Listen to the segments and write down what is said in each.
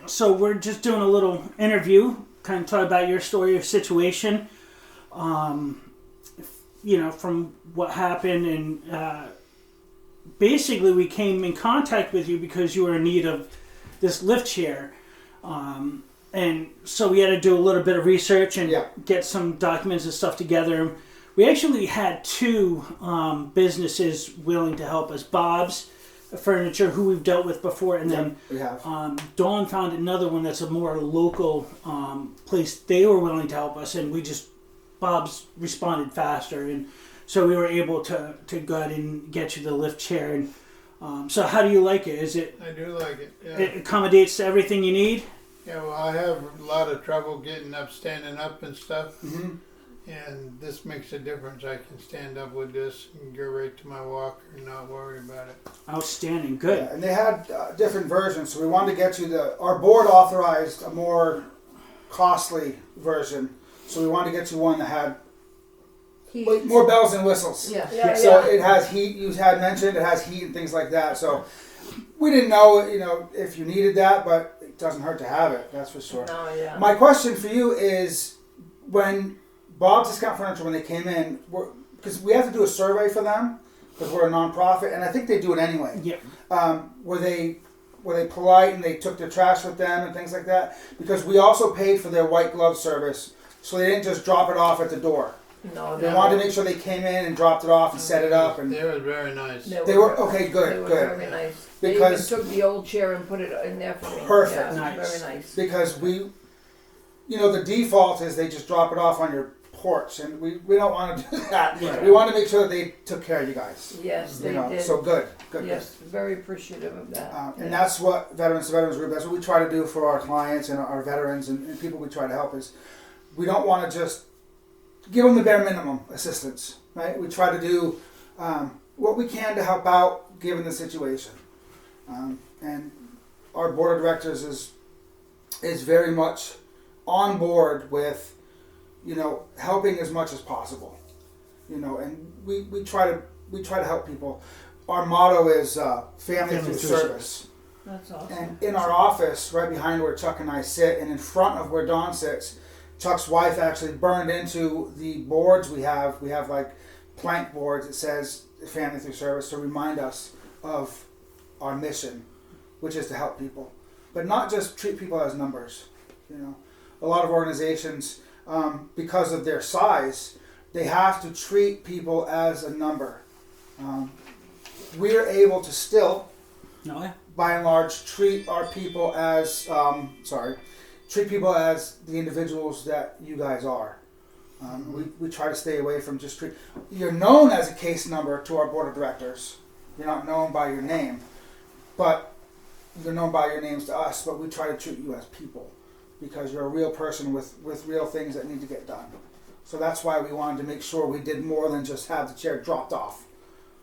So we're just doing a little interview, kind of talk about your story, your situation, from what happened, and basically we came in contact with you because you were in need of this lift chair. And so we had to do a little bit of research and get some documents and stuff together. We actually had two businesses willing to help us. Bob's Furniture, who we've dealt with before, and then we have. Dawn found another one that's a more local place. They were willing to help us, and Bob's responded faster, and so we were able to go ahead and get you the lift chair. And so how do you like it? I do like it. Yeah. It accommodates to everything you need? Yeah, well, I have a lot of trouble getting up, standing up and stuff. Mm-hmm. And this makes a difference. I can stand up with this and go right to my walker and not worry about it. Outstanding. Good. Yeah, and they had different versions, so we wanted to get you our board authorized a more costly version. So we wanted to get you one that had more bells and whistles. Yeah. So it has heat, you had mentioned, it has heat and things like that. So we didn't know, if you needed that, but it doesn't hurt to have it, that's for sure. No, yeah. My question for you is, when Bob's Discount Furniture, when they came in, because we have to do a survey for them, because we're a nonprofit, and I think they do it anyway. Yeah. Were they polite and they took their trash with them and things like that? Because we also paid for their white glove service, so they didn't just drop it off at the door. No, They wanted to make sure they came in and dropped it off and set it up. And They were very nice. they were okay. Good. They were Good. very nice. Because they even took the old chair and put it in there for me. Perfect. Yeah, Nice. Very nice. Because the default is they just drop it off on your porch, and we don't want to do that. Yeah. We want to make sure that they took care of you guys. Yes, they did. So good. Yes, very appreciative of that. And that's what Veterans Group, that's what we try to do for our clients and our veterans and people we try to help, is we don't want to just give them the bare minimum assistance, right? We try to do what we can to help out given the situation. And our board of directors is very much on board with, helping as much as possible. And we try to help people. Our motto is family through service. That's awesome. And in our office, right behind where Chuck and I sit, and in front of where Dawn sits, Chuck's wife actually burned into the boards we have. We have like plank boards. It says family through service to remind us of our mission, which is to help people, but not just treat people as numbers. A lot of organizations, because of their size, they have to treat people as a number. We're able to still, by and large, treat our people as treat people as the individuals that you guys are. We try to stay away from just you're known as a case number to our board of directors. You're not known by your name, but you're known by your names to us. But we try to treat you as people, because you're a real person with real things that need to get done. So that's why we wanted to make sure we did more than just have the chair dropped off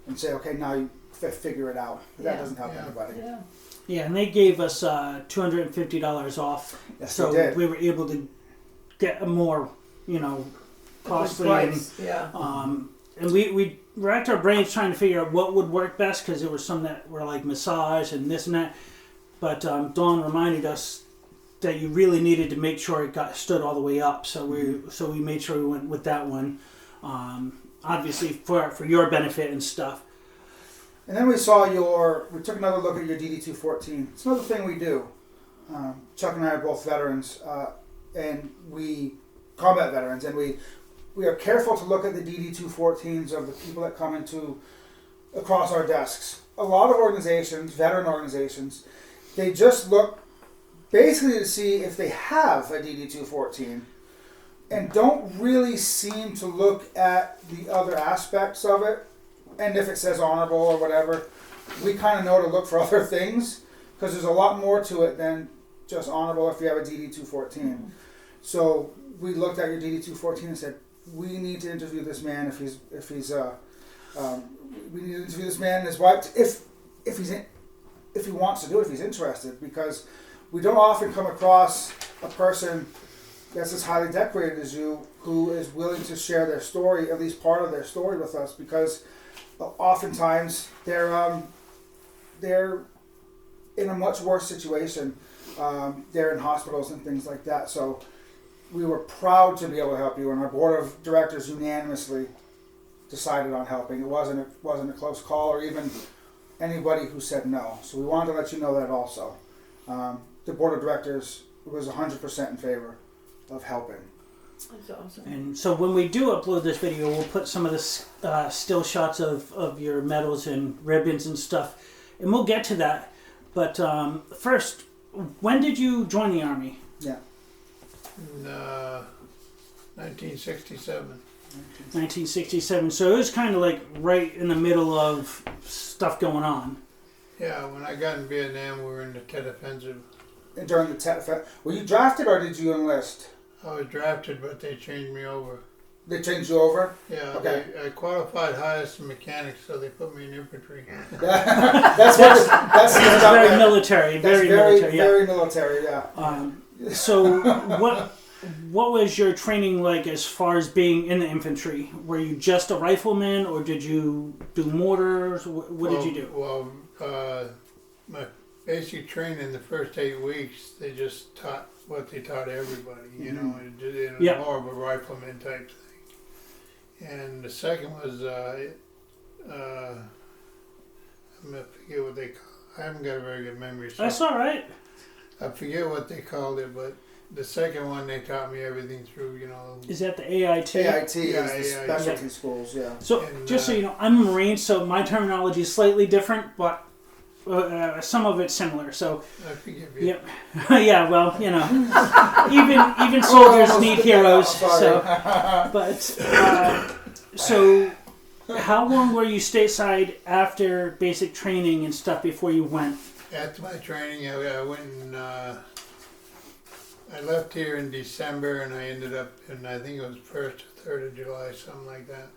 and say, okay, now you figure it out. That doesn't help anybody. Yeah. Yeah, and they gave us $250 off. Yes, so they did. we were able to get a more, costly. Price. Yeah. And we racked our brains trying to figure out what would work best, because there were some that were like massage and this and that. But Dawn reminded us that you really needed to make sure it stood all the way up. So we made sure we went with that one, obviously for your benefit and stuff. And then we took another look at your DD-214. It's another thing we do. Chuck and I are both veterans, and combat veterans, and we are careful to look at the DD-214s of the people that come across our desks. A lot of organizations, veteran organizations, they just look basically to see if they have a DD-214 and don't really seem to look at the other aspects of it. And if it says honorable or whatever, we kind of know to look for other things, because there's a lot more to it than just honorable if you have a DD-214. So we looked at your DD-214 and said, we need to interview this man we need to interview this man and his wife if he wants to do it, if he's interested, because we don't often come across a person that's as highly decorated as you who is willing to share their story, at least part of their story, with us, because oftentimes they're in a much worse situation They're in hospitals and things like that. So we were proud to be able to help you, and our board of directors unanimously decided on helping. It wasn't a close call, or even anybody who said no. So we wanted to let you know that also. The board of directors was 100% in favor of helping. That's awesome. And so when we do upload this video, we'll put some of the still shots of your medals and ribbons and stuff, and we'll get to that. But first, when did you join the Army? Yeah. In 1967. 1967. So it was kind of like right in the middle of stuff going on. Yeah, when I got in Vietnam, we were in the Tet Offensive. And during the Tet Offensive, were you drafted or did you enlist? I was drafted, but they changed me over. They changed you over? Yeah, Okay. I qualified highest in mechanics, so they put me in infantry. That's Very military. Very military. Yeah. Very military. Yeah. So what was your training like as far as being in the infantry? Were you just a rifleman, or did you do mortars? What did you do? Well, my basic training the first 8 weeks, they just taught what they taught everybody, you know, it was more of a rifleman type thing. And the second was, I forget what they call it. I haven't got a very good memory. So That's all right. I forget what they called it, but the second one, they taught me everything through, you know. Is that the AIT? AIT Yeah, is the AIT. specialty schools, yeah. So And, just so you know, I'm a Marine, so my terminology is slightly different, but some of it's similar. So I forgive you. yep. Yeah, well, you know, even soldiers almost need forget that, heroes. I'm So, but so how long were you stateside after basic training and stuff before you went? After my training, I went and I left here in December, and I ended up in, I think it was 1st or 3rd of July, something like that.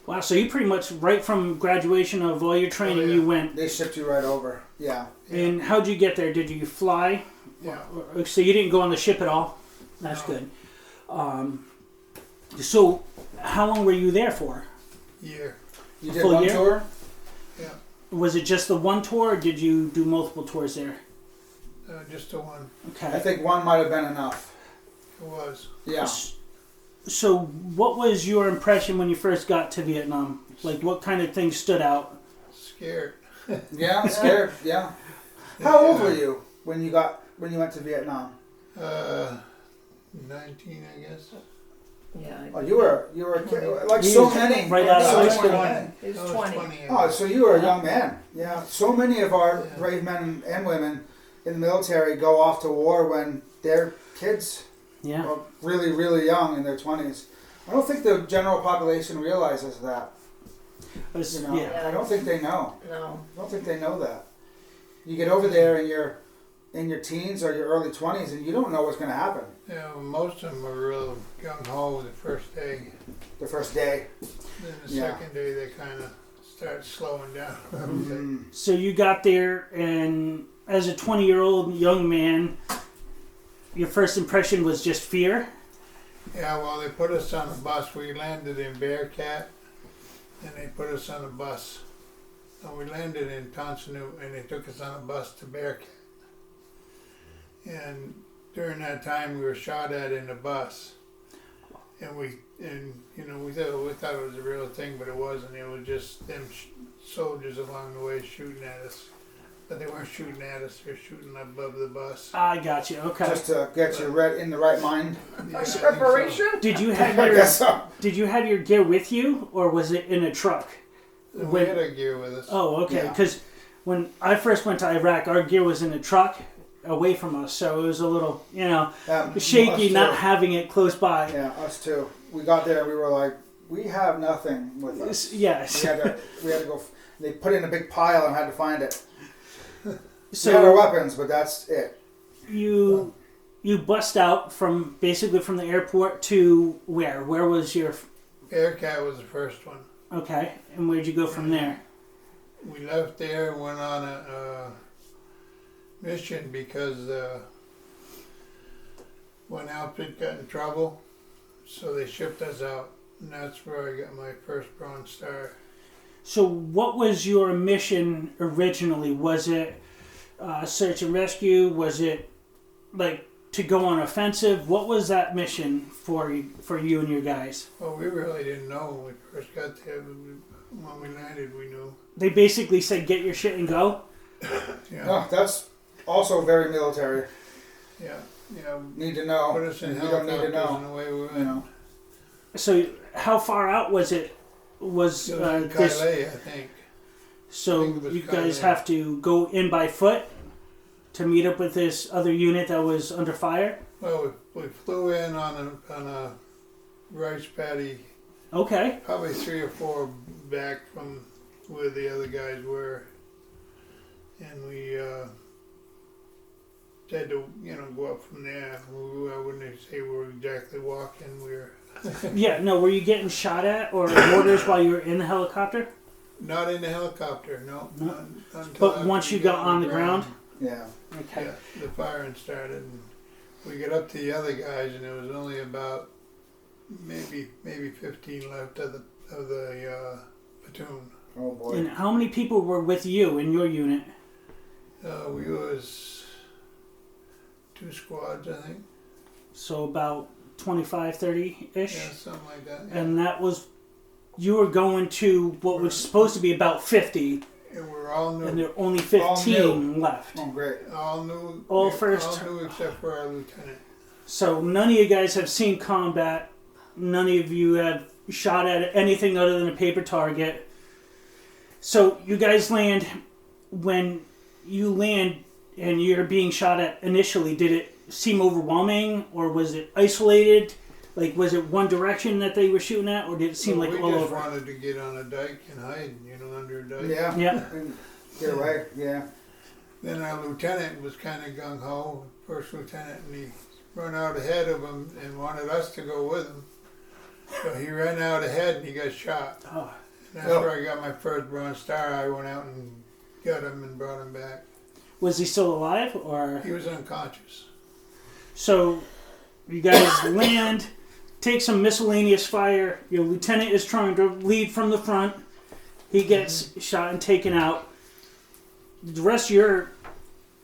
Wow, so you pretty much right from graduation of all your training, you went. They shipped you right over, yeah. And how'd you get there? Did you fly? Yeah. So you didn't go on the ship at all? That's No. good. So how long were you there for? Year. You did Full one year? tour? Yeah. Was it just the one tour, or did you do multiple tours there? Just the one. Okay. I think one might have been enough. It was. Yeah. So what was your impression when you first got to Vietnam? Like, what kind of things stood out? Scared. Yeah, scared, yeah. How old were you when you went to Vietnam? 19, I guess. Yeah. Oh, you were a kid, like You so was many. right out of so high many school. men. It's I was 20. 20. Oh, so you were a young man. Yeah. So many of our Yeah. brave men and women in the military go off to war when they're kids. Yeah. Or really, really young in their 20s. I don't think the general population realizes that. Was- You know, yeah. I don't think they know. No. I don't think they know that. You get over there and you're in your teens or your early 20s and you don't know what's going to happen Yeah, well, most of them were real gung-ho the first day. the first day. Then the Yeah. second day, they kind of start slowing down a little bit. Mm. So you got there, and as a 20-year-old young man, your first impression was just fear? Yeah, well, they put us on a bus. We landed in Bearcat, and they put us on a bus. And we landed in Tonsonu, and they took us on a bus to Bearcat. And during that time, we were shot at in the bus. And we thought it was a real thing, but it wasn't. It was just them soldiers along the way shooting at us. But they weren't shooting at us; they were shooting above the bus. I got you. Okay. Just to get you in the right mind. Yeah, I think so. Preparation? Did you I have guess so. Did you have your gear with you, or was it in a truck? We had our gear with us. Oh, okay. Yeah. Because when I first went to Iraq, our gear was in a truck away from us, so it was a little, shaky Us not too. having it close by. Yeah, us too. We got there and we were like, we have nothing with us. Yes. We had to go. They put it in a big pile and had to find it. So we had our weapons, but that's it. you bust out from basically from the airport to where? Where was your? Bearcat was the first one. Okay, and where'd you go from there? We left there and went on a mission because one outfit got in trouble, so they shipped us out, and that's where I got my first Bronze Star. So what was your mission originally? Was it search and rescue? Was it like to go on offensive? What was that mission for you and your guys? Well, we really didn't know when we first got there. When we landed, we knew. They basically said, "Get your shit and go." Yeah. No, that's also very military. Yeah. Need to know. Put us in You don't need to helicopters know. and away we went. You know. So, how far out was it? Was It was in this? Calais, I think. So I think it was you guys Calais. have to go in by foot to meet up with this other unit that was under fire. Well, we flew in on a rice paddy, Okay. probably 3 or 4 back from where the other guys were, and we had to, go up from there. I wouldn't say we were exactly walking. We were Yeah. No. Were you getting shot at or orders while you were in the helicopter? not in the helicopter, no. No. Not until But after once we you got on the ground. Yeah. Okay. Yeah, the firing started, and we got up to the other guys, and there was only about maybe 15 left of the platoon. Oh boy. And how many people were with you in your unit? We was 2 squads, I think. So about 25, 30-ish? Yeah, something like that. Yeah. And that was, you were going to what was supposed to be about 50, And we're all new. and there were only All 15 left. Oh great. All new. All yeah, first- All new except for our lieutenant. So none of you guys have seen combat. None of you have shot at anything other than a paper target. So you guys land. When you land and you're being shot at initially, did it seem overwhelming, or was it isolated? Like, was it one direction that they were shooting at, or did it seem Well, like we all just over? wanted to get on a dike and hide, under a dike. Yeah. Yeah. And get away. Yeah. Then our lieutenant was kind of gung ho, first lieutenant, and he ran out ahead of him and wanted us to go with him. So he ran out ahead and he got shot. Oh. And that's where I got my first Bronze Star. I went out and got him and brought him back. Was he still alive, or? He was unconscious. So you guys land, take some miscellaneous fire. Your lieutenant is trying to lead from the front. He gets shot and taken out. The rest of your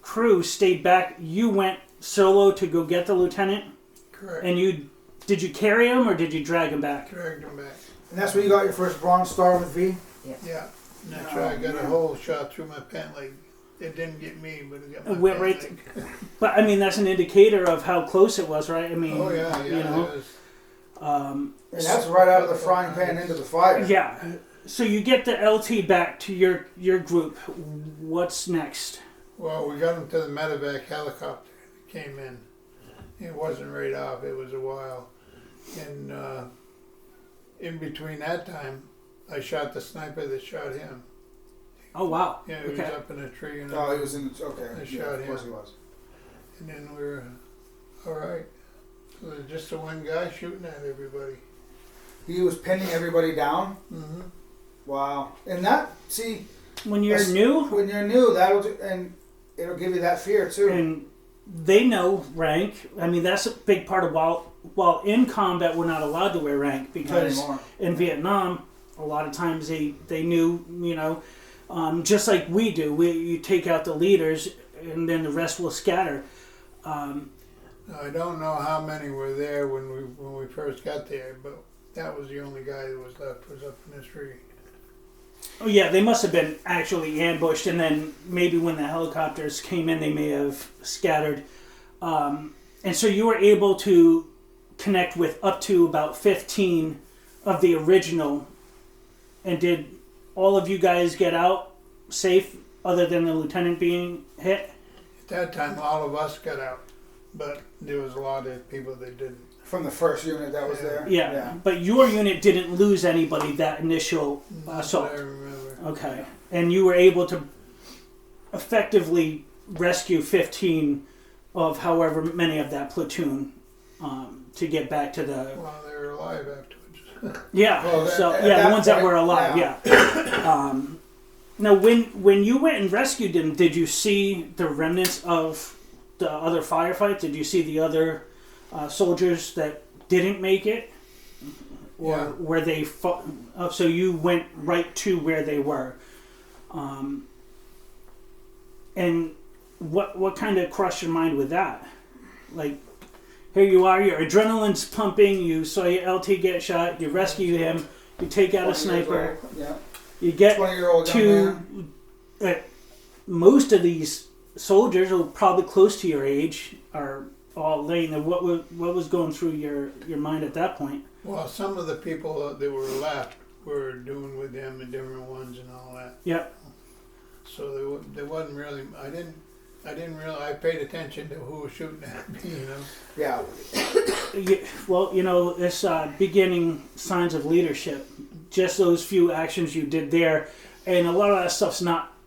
crew stayed back. You went solo to go get the lieutenant, Correct. and did you carry him or did you drag him back? Dragged him back. And that's where you got your first Bronze Star with V. Yeah. And that's Oh, why I got a man. hole shot through my pant leg. It didn't get me, but it got my Went pant right leg. But I mean, that's an indicator of how close it was, right? I mean, Oh yeah, you know, it was. And that's right out of the frying pan into the fire. yeah. So you get the LT back to your group. What's next? Well, we got him to the medevac helicopter. It came in. It wasn't right off. It was a while. And in between that time, I shot the sniper that shot him. Oh wow. Yeah, he Okay. was up in a tree. And Oh, he was in. Okay. I Yeah, shot of course him. he was. And then we were all right. So there's just the one guy shooting at everybody. He was pinning everybody down. Mm-hmm. Wow. And that, see, When you're That's- new, when you're new, and it'll give you that fear too. and they know rank. I mean, that's a big part of while in combat, we're not allowed to wear rank Not because anymore. in Vietnam, a lot of times they knew, just like we do. You take out the leaders, and then the rest will scatter. Now, I don't know how many were there when we first got there, but that was the only guy that was left, was up in the tree. Oh yeah, they must have been actually ambushed, and then maybe when the helicopters came in, they may have scattered. And so you were able to connect with up to about 15 of the original. And did all of you guys get out safe, other than the lieutenant being hit? At that time, all of us got out, but there was a lot of people that didn't. From the first unit that was Yeah. there. Yeah, but your unit didn't lose anybody that initial Not assault. that I remember. Okay, and you were able to effectively rescue 15 of however many of that platoon to get back to the Well, they were alive afterwards. yeah. Well, So at yeah, the that ones that point, were alive. Yeah. Now, when you went and rescued them, did you see the remnants of the other firefights? Did you see the other soldiers that didn't make it, or Yeah. were they? So you went right to where they were, and what kind of crossed your mind with that? Like, here you are, your adrenaline's pumping, you saw your LT get shot, you rescue him, you take out a 20 years sniper, old, yeah. you get 20-year-old young to... man. Most of these soldiers are probably close to your age, are all laying there. What was going through your mind at that point? Well, some of the people that were left were doing with them and different ones and all that. Yep. So there wasn't really. I didn't really. I paid attention to who was shooting at me. You know. Yeah. Well, this beginning signs of leadership, just those few actions you did there, and a lot of that stuff's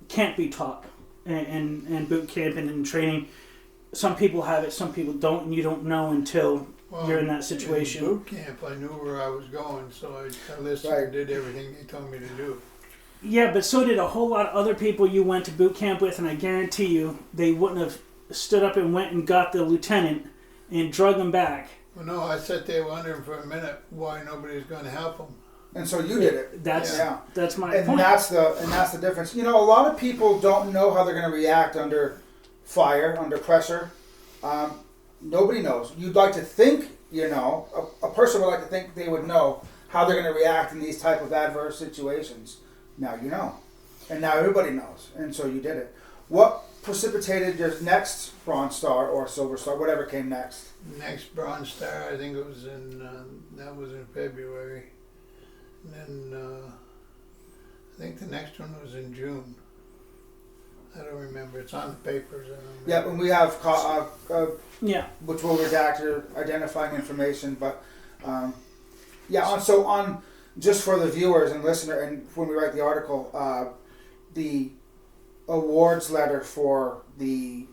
can't be taught in boot camp and in training. Some people have it, some people don't, and you don't know until you're in that situation. In boot camp, I knew where I was going, so I listened and did everything they told me to do. Yeah, but so did a whole lot of other people you went to boot camp with, and I guarantee you they wouldn't have stood up and went and got the lieutenant and drug him back. Well, no, I sat there wondering for a minute why nobody was going to help him. And so you did it. That's my and point. That's the difference. A lot of people don't know how they're going to react under fire, under pressure. Nobody knows. You'd like to think a person would like to think they would know how they're going to react in these type of adverse situations. Now you know, and now everybody knows, and so you did it. What precipitated your next Bronze Star or Silver Star, whatever came next? Next Bronze Star, I think it was that was in February. And then I think the next one was in June. I don't remember. It's on the papers. I don't remember. Yeah, and we have which will redact your identifying information. But on just for the viewers and listener, and when we write the article, the awards letter for the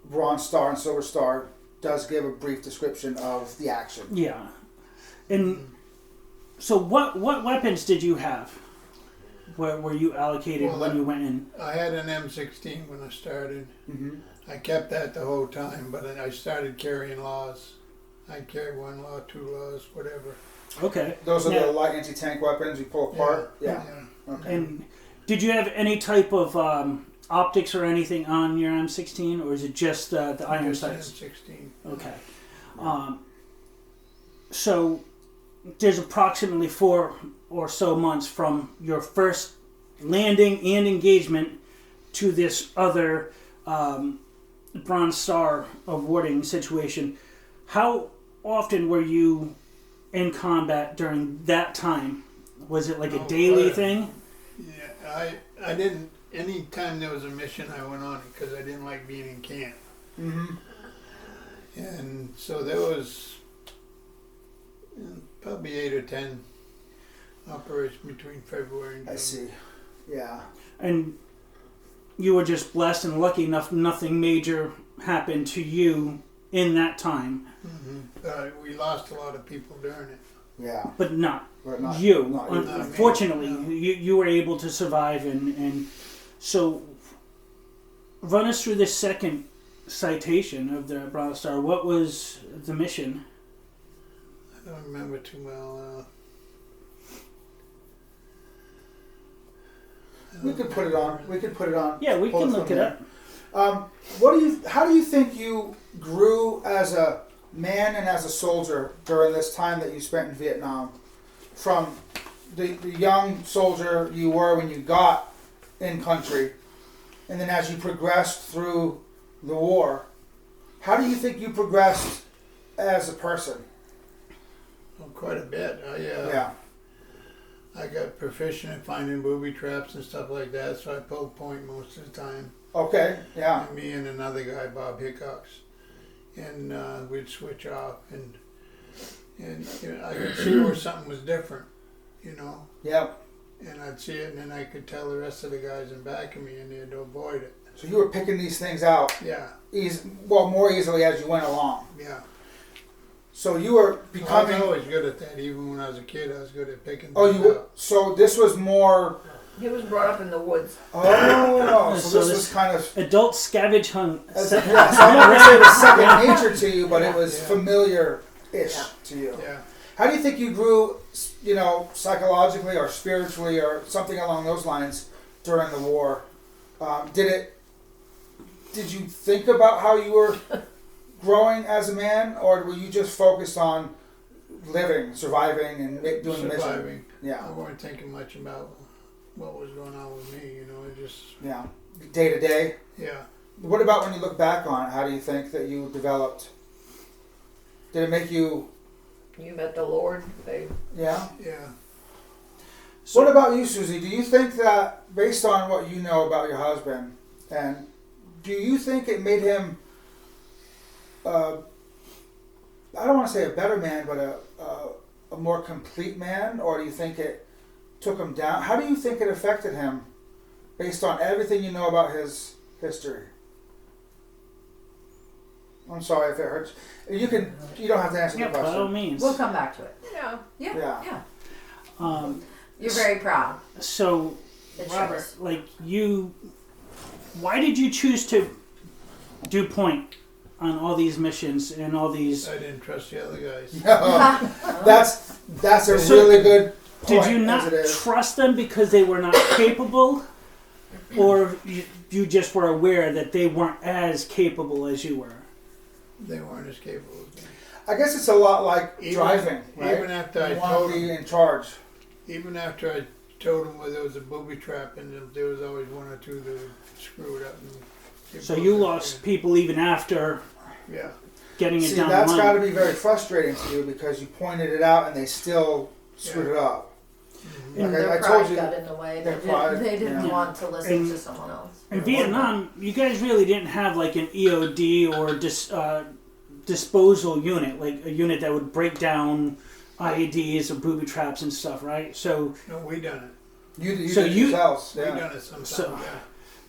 Bronze Star and Silver Star does give a brief description of the action. Yeah, and so what weapons did you have? Where were you allocated when you went in? I had an M16 when I started. Mm-hmm. I kept that the whole time, but I started carrying laws. I carried 1 law, 2 laws, whatever. Okay. Those are the light anti-tank weapons you pull apart? Yeah. Okay. And did you have any type of optics or anything on your M16, or is it just the iron sights? M16. Okay. So there's approximately 4 or so months from your first landing and engagement to this other Bronze Star awarding situation. How often were you in combat during that time? Was it like a daily thing? Yeah, I didn't. Any time there was a mission, I went on it because I didn't like being in camp. Mm-hmm. And so there was probably 8 or 10 operations between February and June. I see. Yeah. And you were just blessed and lucky enough nothing major happened to you in that time. Mm-hmm. We lost a lot of people during it. Yeah. But not Not you. not Unfortunately, you were able to survive. And so run us through this second citation of the Bronze Star. What was the mission? I don't remember too well. We could put it on. Yeah, we can look it up. How do you think you grew as a man and as a soldier during this time that you spent in Vietnam? From the young soldier you were when you got in country, and then as you progressed through the war, how do you think you progressed as a person? Well, quite a bit. I got proficient at finding booby traps and stuff like that, so I pulled point most of the time. Okay, yeah. And me and another guy, Bob Hickox, and we'd switch off, and I could see where something was different, Yep. And I'd see it, and then I could tell the rest of the guys in back of me, and they'd avoid it. So you were picking these things out, Yeah. more easily as you went along. Yeah. So you were becoming. I was always good at that. Even when I was a kid, I was good at picking. Oh, things you. out. So this was more. He was brought up in the woods. Oh, So so this this- was kind of. Adult scavenge hunt. Yeah, so I'm not gonna say it was second nature to you, but it was familiar-ish to you. Yeah. How do you think you grew, psychologically or spiritually or something along those lines during the war? Did you think about how you were growing as a man, or were you just focused on living, surviving, and doing the mission? Surviving. Yeah. I weren't thinking much about what was going on with me, you know, it just, Yeah. Day to day. yeah. What about when you look back on it? How do you think that you developed? Did it make you? You met the Lord. Yeah. Yeah. So, What about you, Susie? Do you think that, based on what you know about your husband, and do you think it made him, I don't want to say a better man, but a more complete man, or do you think it took him down? How do you think it affected him, based on everything you know about his history? I'm sorry if it hurts. You don't have to answer yeah, the by all question. means. We'll come back to it. Yeah. Yeah, Yeah. yeah. You're very proud. So, It Robert, shows. like why did you choose to do point on all these missions and all these? I didn't trust the other guys. That's a So, really good point. Did you not as it is. trust them because they were not capable, or you just were aware that they weren't as capable as you were? They weren't as capable as me. I guess it's a lot like Even- driving, right? even after I you want told to be him- in charge. Even after I told them where there was a booby trap, and there was always one or two that would screw it up. And So you lost people even after Yeah. getting it See, down that's the got to line. be very frustrating to you because you pointed it out and they still screwed it up. Mm-hmm. Like Their I pride told you, got in the way. their pride, They didn't yeah. want to listen And- to someone else. In Vietnam, you guys really didn't have like an EOD or disposal unit, like a unit that would break down IEDs or booby traps and stuff, right? So, No, we done it. you So did you- yourselves. We Yeah. done it sometimes. So- yeah.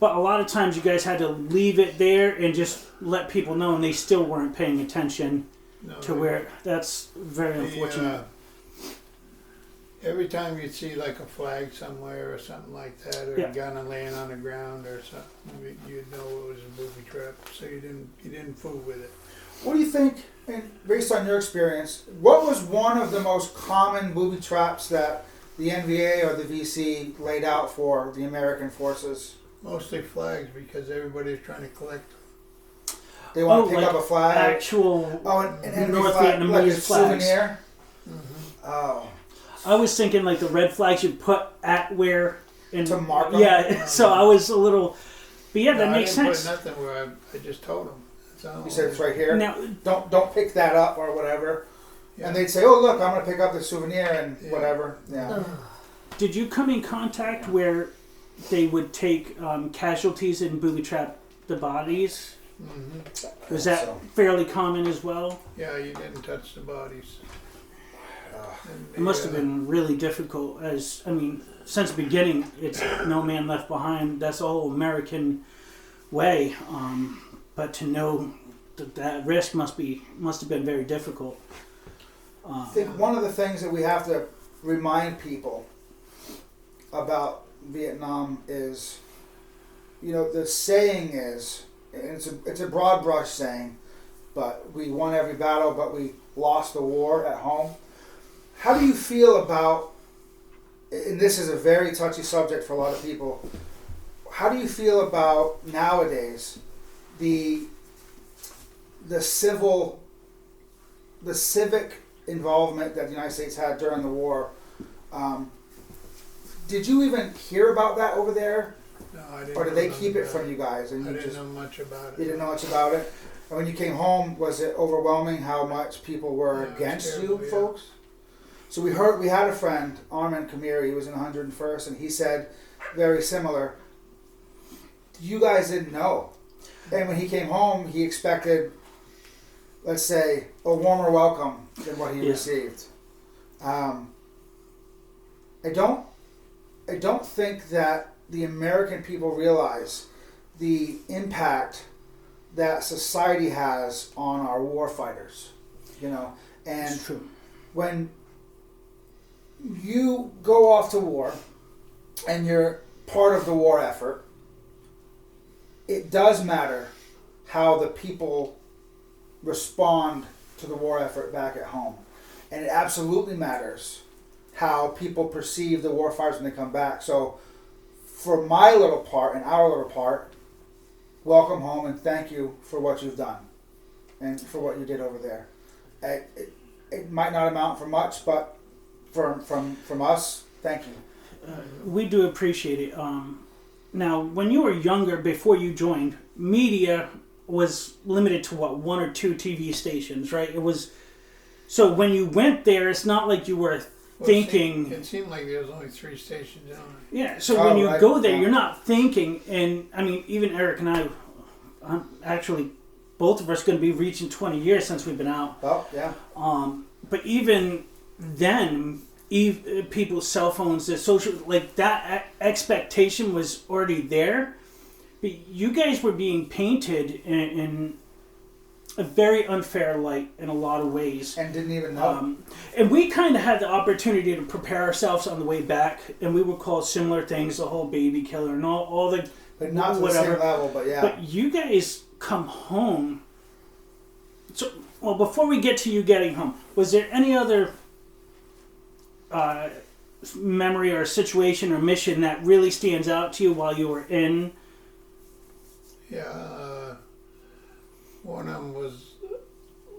but a lot of times you guys had to leave it there and just let people know, and they still weren't paying attention No, to where. That's very unfortunate. Every time you'd see like a flag somewhere or something like that, or Yeah. a gun laying on the ground or something, you'd know it was a booby trap. So you didn't fool with it. What do you think, and based on your experience, what was one of the most common booby traps that the NVA or the VC laid out for the American forces? Mostly flags because everybody's trying to collect. They want Oh, to pick like up a flag. Actual. Oh, an enemy North flag, like a Vietnamese flags. souvenir. Mm-hmm. Oh, I was thinking like the red flags you put at where. In, To mark 'em? Yeah, so I was a little. But yeah, that No, makes I didn't sense. put nothing where I just told them. That's all. you said it's right here. Now, Don't pick that up or whatever. Yeah. And they'd say, "Oh, look, I'm going to pick up the souvenir and Yeah. whatever." Yeah. did you come in contact where they would take casualties and booby trap the bodies? Mm-hmm. Was that So, fairly common as well? Yeah, you didn't touch the bodies. And It must have been really difficult. As I mean, since the beginning, it's no man left behind. That's the whole American way. But to know that risk must have been very difficult. I think one of the things that we have to remind people about Vietnam is, the saying is, and it's a broad brush saying, but we won every battle, but we lost the war at home. How do you feel about, and this is a very touchy subject for a lot of people, how do you feel about nowadays the civic involvement that the United States had during the war? Did you even hear about that over there, No, I didn't. or did know they nothing keep it about from you guys? And I you didn't just know much about it. you didn't know much about it. And when you came home, was it overwhelming how much people were Yeah, it was against terrible, you yeah. folks? So we had a friend, Armin Kamiri, he was in 101st, and he said very similar. You guys didn't know. And when he came home, he expected, let's say, a warmer welcome than what he Yeah. received. I don't think that the American people realize the impact that society has on our war fighters, and It's true. when you go off to war and you're part of the war effort, it does matter how the people respond to the war effort back at home. And it absolutely matters how people perceive the war fighters when they come back. So for my little part and our little part, welcome home and thank you for what you've done. and for what you did over there. It might not amount for much, but from us, thank you. We do appreciate it. Now, when you were younger, before you joined, media was limited to what, 1 or 2 TV stations, right? It was. So when you went there, it's not like you were thinking. It seemed like there was only 3 stations on it. Yeah. So when you go there, you're not thinking, and I mean, even Eric and I'm actually, both of us going to be reaching 20 years since we've been out. Oh yeah. But even then, people's cell phones, the social, like that expectation was already there. But you guys were being painted in a very unfair light in a lot of ways. And didn't even know. And we kind of had the opportunity to prepare ourselves on the way back, and we would call similar things, the whole baby killer and all the But not to whatever. the same level, but yeah. But you guys come home. So, well, before we get to you getting home, was there any other memory or situation or mission that really stands out to you while you were in? Yeah, one of them was,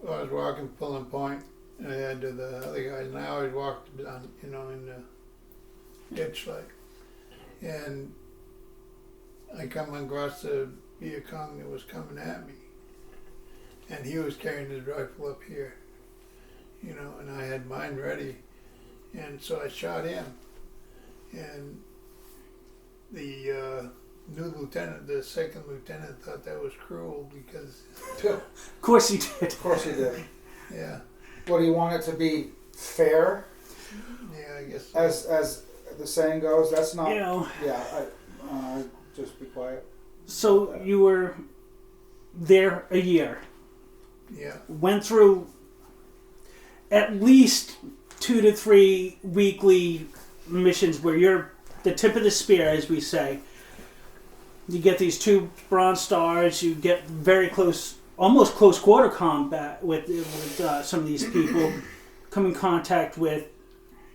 I was walking pulling point, and I had to the other guys, and I always walked down, in the ditch like, and I come across the Viet Cong that was coming at me, and he was carrying his rifle up here, and I had mine ready, and so I shot him, and the new lieutenant, the second lieutenant, thought that was cruel because, Of course he did. Of course you did. yeah, What do you want it to be fair? yeah, I guess. As the saying goes, that's not. You know, Yeah, just be quiet. so you were there a year. Yeah, Went through at least 2 to 3 weekly missions where you're the tip of the spear, as we say. You get these 2 Bronze Stars. You get very close, almost close quarter combat with some of these people. Come in contact with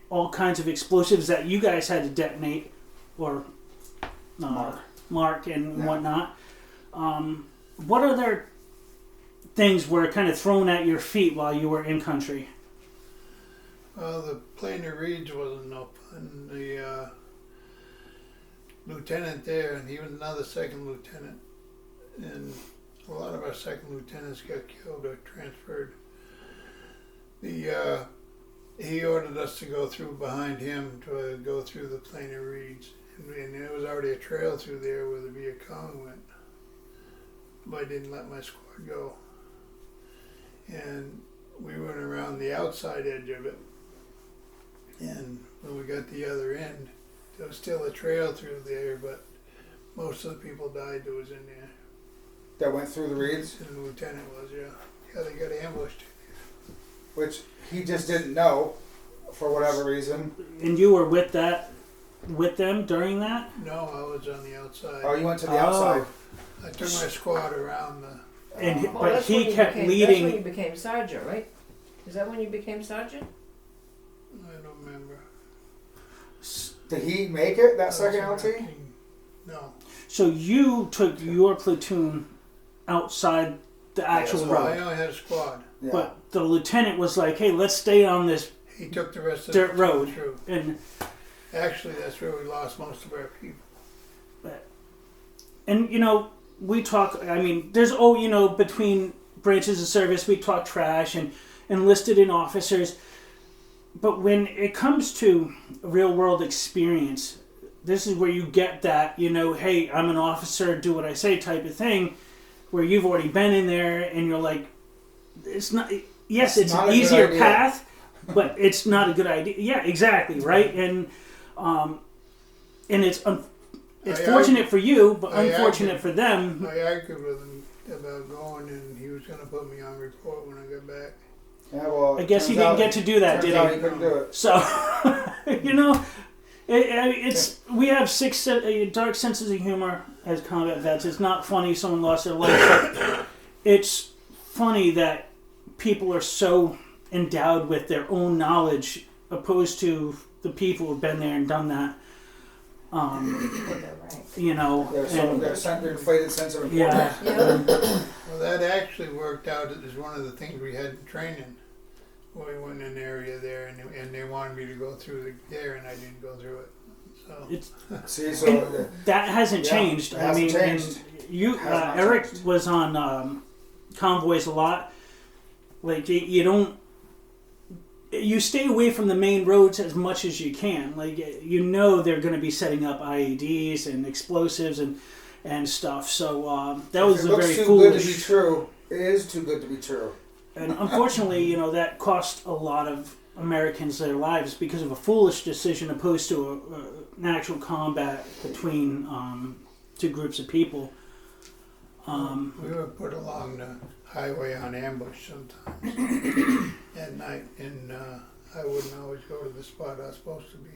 all kinds of explosives that you guys had to detonate or mark and whatnot. What other things were kind of thrown at your feet while you were in country? well, the planer Reeds wasn't no fun. The lieutenant there, and he was another second lieutenant, and a lot of our second lieutenants got killed or transferred. He ordered us to go through behind him to go through the planer Reeds, and there was already a trail through there where the Viet Cong went, but I didn't let my squad go, and we went around the outside edge of it, and when we got to the other end, there was still a trail through there, but most of the people died that was in there. That went through the reeds, And the lieutenant was, yeah. Yeah, they got ambushed. which he just didn't know for whatever reason. And you were with them during that? No, I was on the outside. Oh, you went to the outside. I took my squad around the... And Well, but that's he when you kept became, leading. That's when you became sergeant, right? Is that when you became sergeant? I don't remember. Did he make it that second LT? No. So you took your platoon outside the actual that's Well, road, I only had a squad. Yeah. but the lieutenant was like, "Hey, let's stay on this He took the rest of dirt the road." through. And Actually, that's where we lost most of our people. we talk. I mean, there's between branches of service, we talk trash and enlisted in officers. But when it comes to real world experience, this is where you get that, hey, I'm an officer, do what I say type of thing, where you've already been in there and you're like, it's not, yes, it's not an a good easier idea. path, but it's not a good idea. Yeah, exactly, right? And it's fortunate for you, but unfortunate for them. I argued with him about going, and he was going to put me on report when I got back. Yeah, well, I guess he turns didn't out- get to do that, turns did out he? he couldn't do it. So, we have dark senses of humor as combat vets. It's not funny someone lost their life, but it's funny that people are so endowed with their own knowledge opposed to the people who've been there and done that. With their rank. you know, Their inflated sense of yeah. importance. Yeah. Well, that actually worked out as one of the things we had in training. We went in an area there, and they wanted me to go through there, and I didn't go through it. So It's See, so that hasn't Yeah, changed. it hasn't changed. And you, Has not Eric changed. was on convoys a lot. Like you don't, you stay away from the main roads as much as you can. Like you know they're going to be setting up IEDs and explosives and stuff. So that was it a looks very too foolish. good to be true. It is too good to be true. And unfortunately, you know, that cost a lot of Americans their lives because of a foolish decision opposed to an actual combat between two groups of people. we were put along the highway on ambush sometimes at night, and I wouldn't always go to the spot I was supposed to be.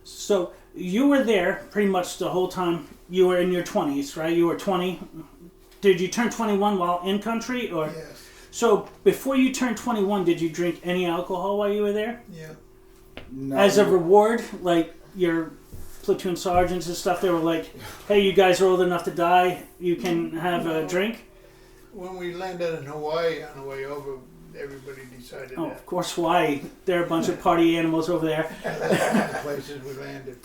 So you were there pretty much the whole time. You were in your 20s, right? You were 20. Did you turn 21 while in country, or? Yes. So before you turned 21, did you drink any alcohol while you were there? Yeah. No, As a reward, like your platoon sergeants and stuff, they were like, "Hey, you guys are old enough to die. You can have a drink." When we landed in Hawaii on the way over, everybody decided Oh, that. of course, Hawaii. There are a bunch of party animals over there. That's one of the places we landed.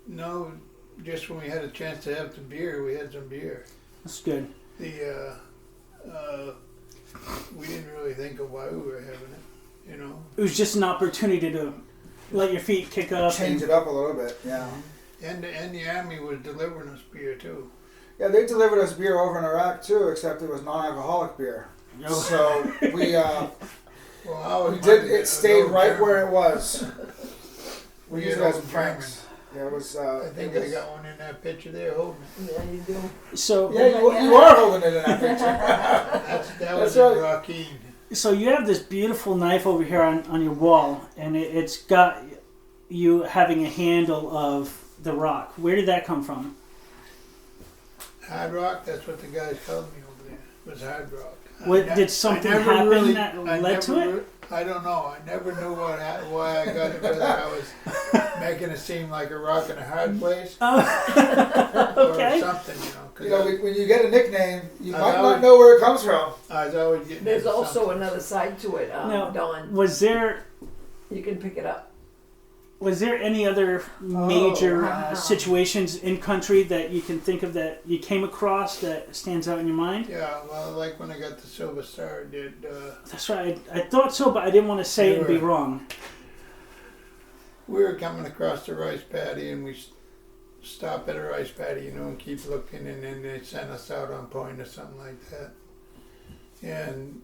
No, just when we had a chance to have some beer, we had some beer. That's good. We didn't really think of why we were having it, you know. It was just an opportunity to let your feet kick up. change it up a little bit. Yeah. And the army was delivering us beer too. Yeah, they delivered us beer over in Iraq too, except it was non-alcoholic beer. Oh. So we Well, I was we did. minded It stayed old right German. where it was. We We used it had as old pranks. Yeah, it was. I think it I was- got one in that picture there holding it. Yeah, you do. So, Yeah, you are holding it in that picture. That was That's in right. Joaquin. so you have this beautiful knife over here on your wall, and it's got you having a handle of the rock. Where did that come from? Hard Rock, that's what the guys called me over there, was Hard Rock. What, did something I never happen really- that I led to never it? re- I don't know. I never knew why I got it, whether I was making it seem like a rock in a hard place Okay. or something, you know. 'cause You know, when you get a nickname, you I might always- not know where it comes from. I was always getting There's into also something. another side to it, No. Dawn. Was there You can pick it up. any other major Oh. situations in country that you can think of that you came across that stands out in your mind? Yeah, well, like when I got the Silver Star, I did. That's right. I thought so, but I didn't want to say it and be Sure. wrong. We were coming across the rice paddy, and we stop at a rice paddy, you know, and keep looking, and then they sent us out on point or something like that. And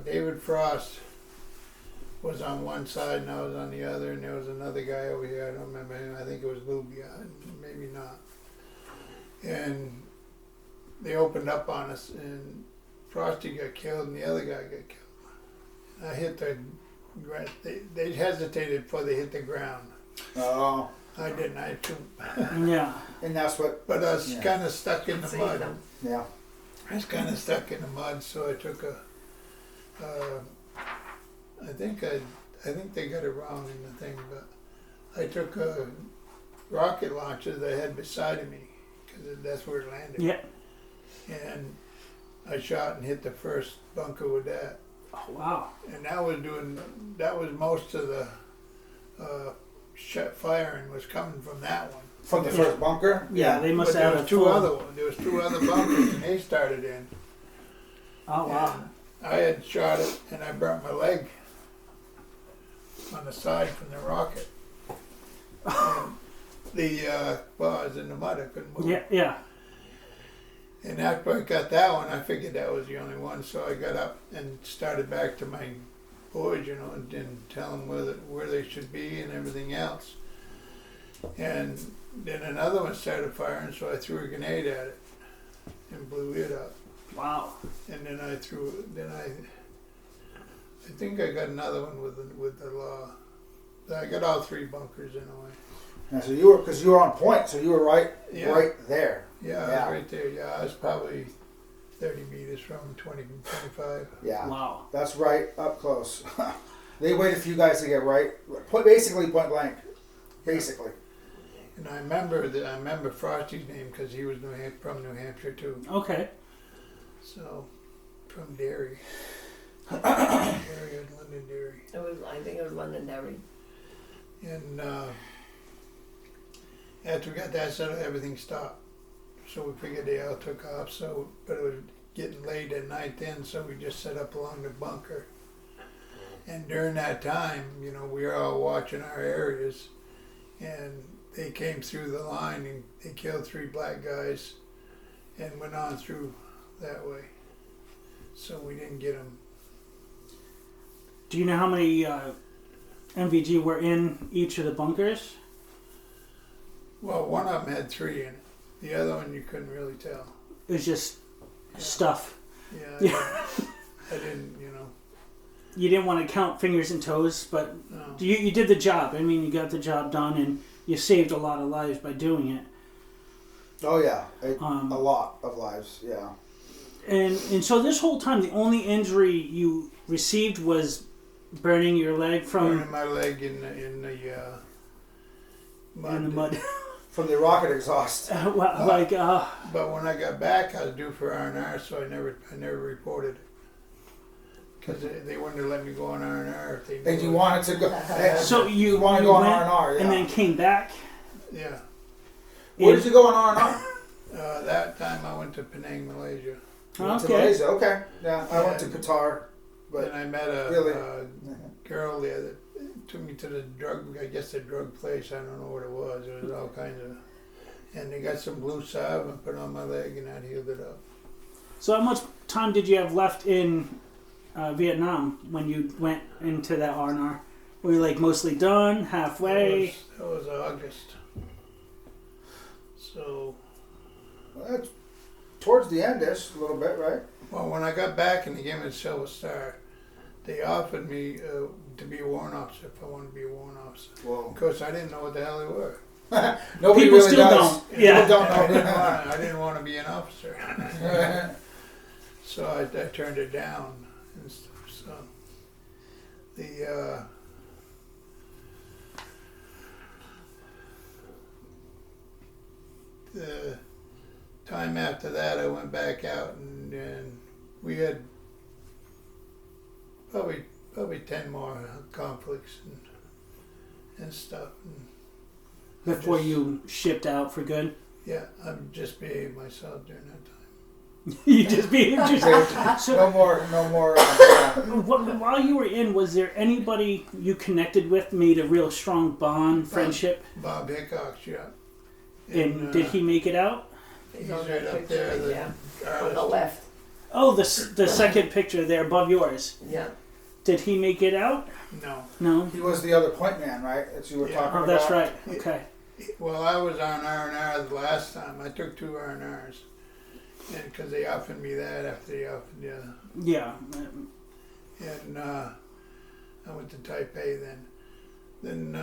David Frost was on one side and I was on the other, and there was another guy over here, I don't remember him, I think it was Lubia, maybe not. And they opened up on us, and Frosty got killed and the other guy got killed. I hit the ground, they hesitated before they hit the ground. Oh, I didn't, I took, Yeah. and that's what. but I was Yeah. kind of stuck in the Save mud. them. Yeah. I was kind of stuck in the mud, so I took I think they got it wrong in the thing, but I took a rocket launcher that I had beside of me, because that's where it landed. Yeah. And I shot and hit the first bunker with that. Oh, wow. And that was most of the firing was coming from that one. From the first bunker. Yeah, they must But there have was a two full- other ones. There was two other bunkers, and they started in. Oh, wow. And I had shot it, and I burnt my leg on the side from the rocket. And well, I was in the mud, I couldn't move. Yeah, yeah. And after I got that one, I figured that was the only one, so I got up and started back to my boys, you know, and tell them where they should be and everything else. And then another one started firing, so I threw a grenade at it and blew it up. Wow. And then I think I got another one with the law. I got all three bunkers in a way. Yeah, so you were on point, so you were right there. Yeah, I Yeah. was right there. Yeah, I was probably 30 meters from 25. Yeah. Wow. That's right up close. They waited for you guys to get right, basically point blank, basically. And I remember Frosty's name because he was from New Hampshire too. Okay. So, from Derry. Londonderry. I think it was Londonderry. And after we got that settled, everything stopped. So we figured they all took off. So, but it was getting late at night then, so we just set up along the bunker. And during that time, you know, we were all watching our areas, and they came through the line and they killed 3 black guys, and went on through that way. So we didn't get them. Do you know how many MVG were in each of the bunkers? Well, one of them had 3 in it. The other one you couldn't really tell. It was just stuff. Yeah, I didn't, you know. You didn't want to count fingers and toes, but No. you did the job. I mean, you got the job done, and you saved a lot of lives by doing it. Oh yeah, a Um, lot of lives. Yeah. And so this whole time, the only injury you received was burning your leg from Burning my leg in the mud. in the mud. From the rocket exhaust. But when I got back, I was due for R&R, so I never reported. Because they wouldn't have let me go on R&R if they knew. And you wanted to go. So you want to go on went R&R, yeah. and then came back. Yeah. Where did you go on R&R? That time I went to Penang, Malaysia. To Okay. Malaysia. Okay. Yeah, I went to Qatar, but Then I met a really? girl there that took me to the drug place. I don't know what it was. It was all kinds of... And they got some blue salve and put it on my leg, and that healed it up. So how much time did you have left in Vietnam when you went into that R&R? Were you like mostly done, halfway? That was August. So... that's towards the end-ish, a little bit, right? Well, when I got back and they gave me the Silver Star, they offered me to be a warrant officer if I wanted to be a warrant officer. Well, Of course, I didn't know what the hell they were. nobody People really still does. don't. Yeah. People don't know. I didn't want to be an officer. So I turned it down and stuff. So the time after that, I went back out and we had probably 10 more conflicts and stuff. And Before you shipped out for good? yeah, I just behaved myself during that time. You just behaved yourself. So, No more. while you were in, was there anybody you connected with, made a real strong bond, friendship? Bob Hickox, yeah. And did he make it out? He's on right that up there. picture, The yeah. On the artist. left. Oh, the second picture there above yours. Yeah. Did he make it out? No. No. He was the other point man, right? That you were Yeah. talking Oh, about. that's right. Okay. Well, I was on R&R the last time. I took 2 R&Rs. And because they offered me that after they offered the other. Yeah. And I went to Taipei then. Then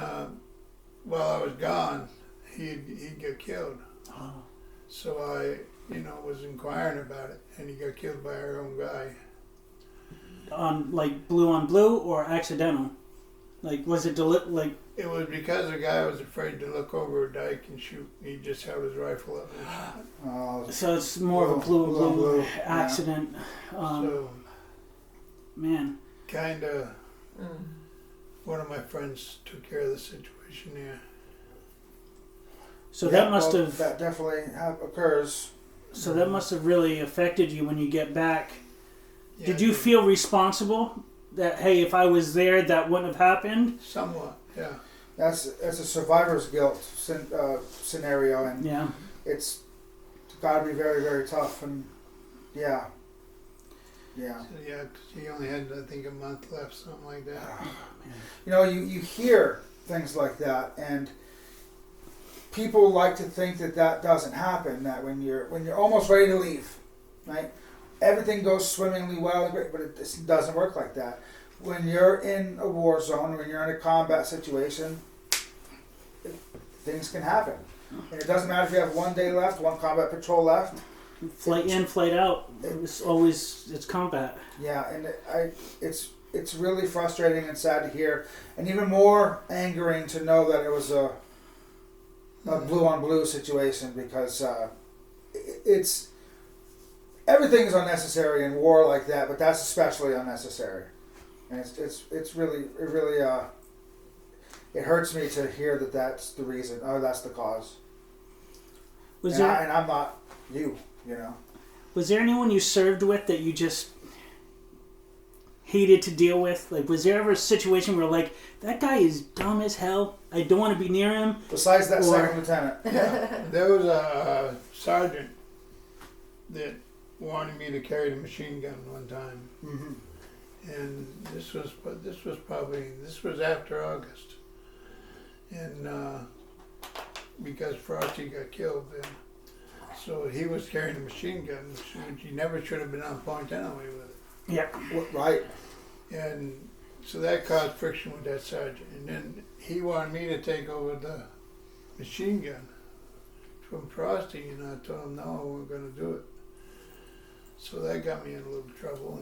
while I was gone, he'd get killed. Oh. So I, was inquiring about it, and he got killed by our own guy. On blue on blue or accidental? Like was it like? It was because the guy was afraid to look over a dike and shoot. He just held his rifle up and shot. So it's more of a blue on blue accident. So Man. kind of, one of my friends took care of the situation there. So that must have. That definitely occurs. So that must have really affected you when you get back. Yeah, Did you it- feel responsible? That hey, if I was there, that wouldn't have happened. Somewhat, yeah. That's a survivor's guilt scenario, and Yeah. it's got to be very, very tough. And yeah. So, yeah, 'cause he only had, I think, a month left, something like that. You hear things like that, and people like to think that doesn't happen. That when you're almost ready to leave, right? Everything goes swimmingly well and great, but it doesn't work like that. When you're in a war zone, when you're in a combat situation, things can happen. And it doesn't matter if you have 1 day left, 1 combat patrol left. Flight in, flight out. It's always combat. Yeah, and it's it's really frustrating and sad to hear, and even more angering to know that it was a blue on blue situation, because it's everything is unnecessary in war like that, but that's especially unnecessary, and it's really it hurts me to hear that that's the reason, or that's the cause. And I'm not you know. Was there anyone you served with that you just hated to deal with? Like, was there ever a situation where, like, that guy is dumb as hell, I don't want to be near him? Besides that second lieutenant. Yeah. There was a sergeant that wanted me to carry the machine gun one time, and this was after August, and because Frosty got killed, and so he was carrying a machine gun, which he never should have been on point anyway with it. Yeah. Right. And so that caused friction with that sergeant, and then he wanted me to take over the machine gun from Frosty, and I told him no, I wasn't going to do it. So that got me in a little trouble,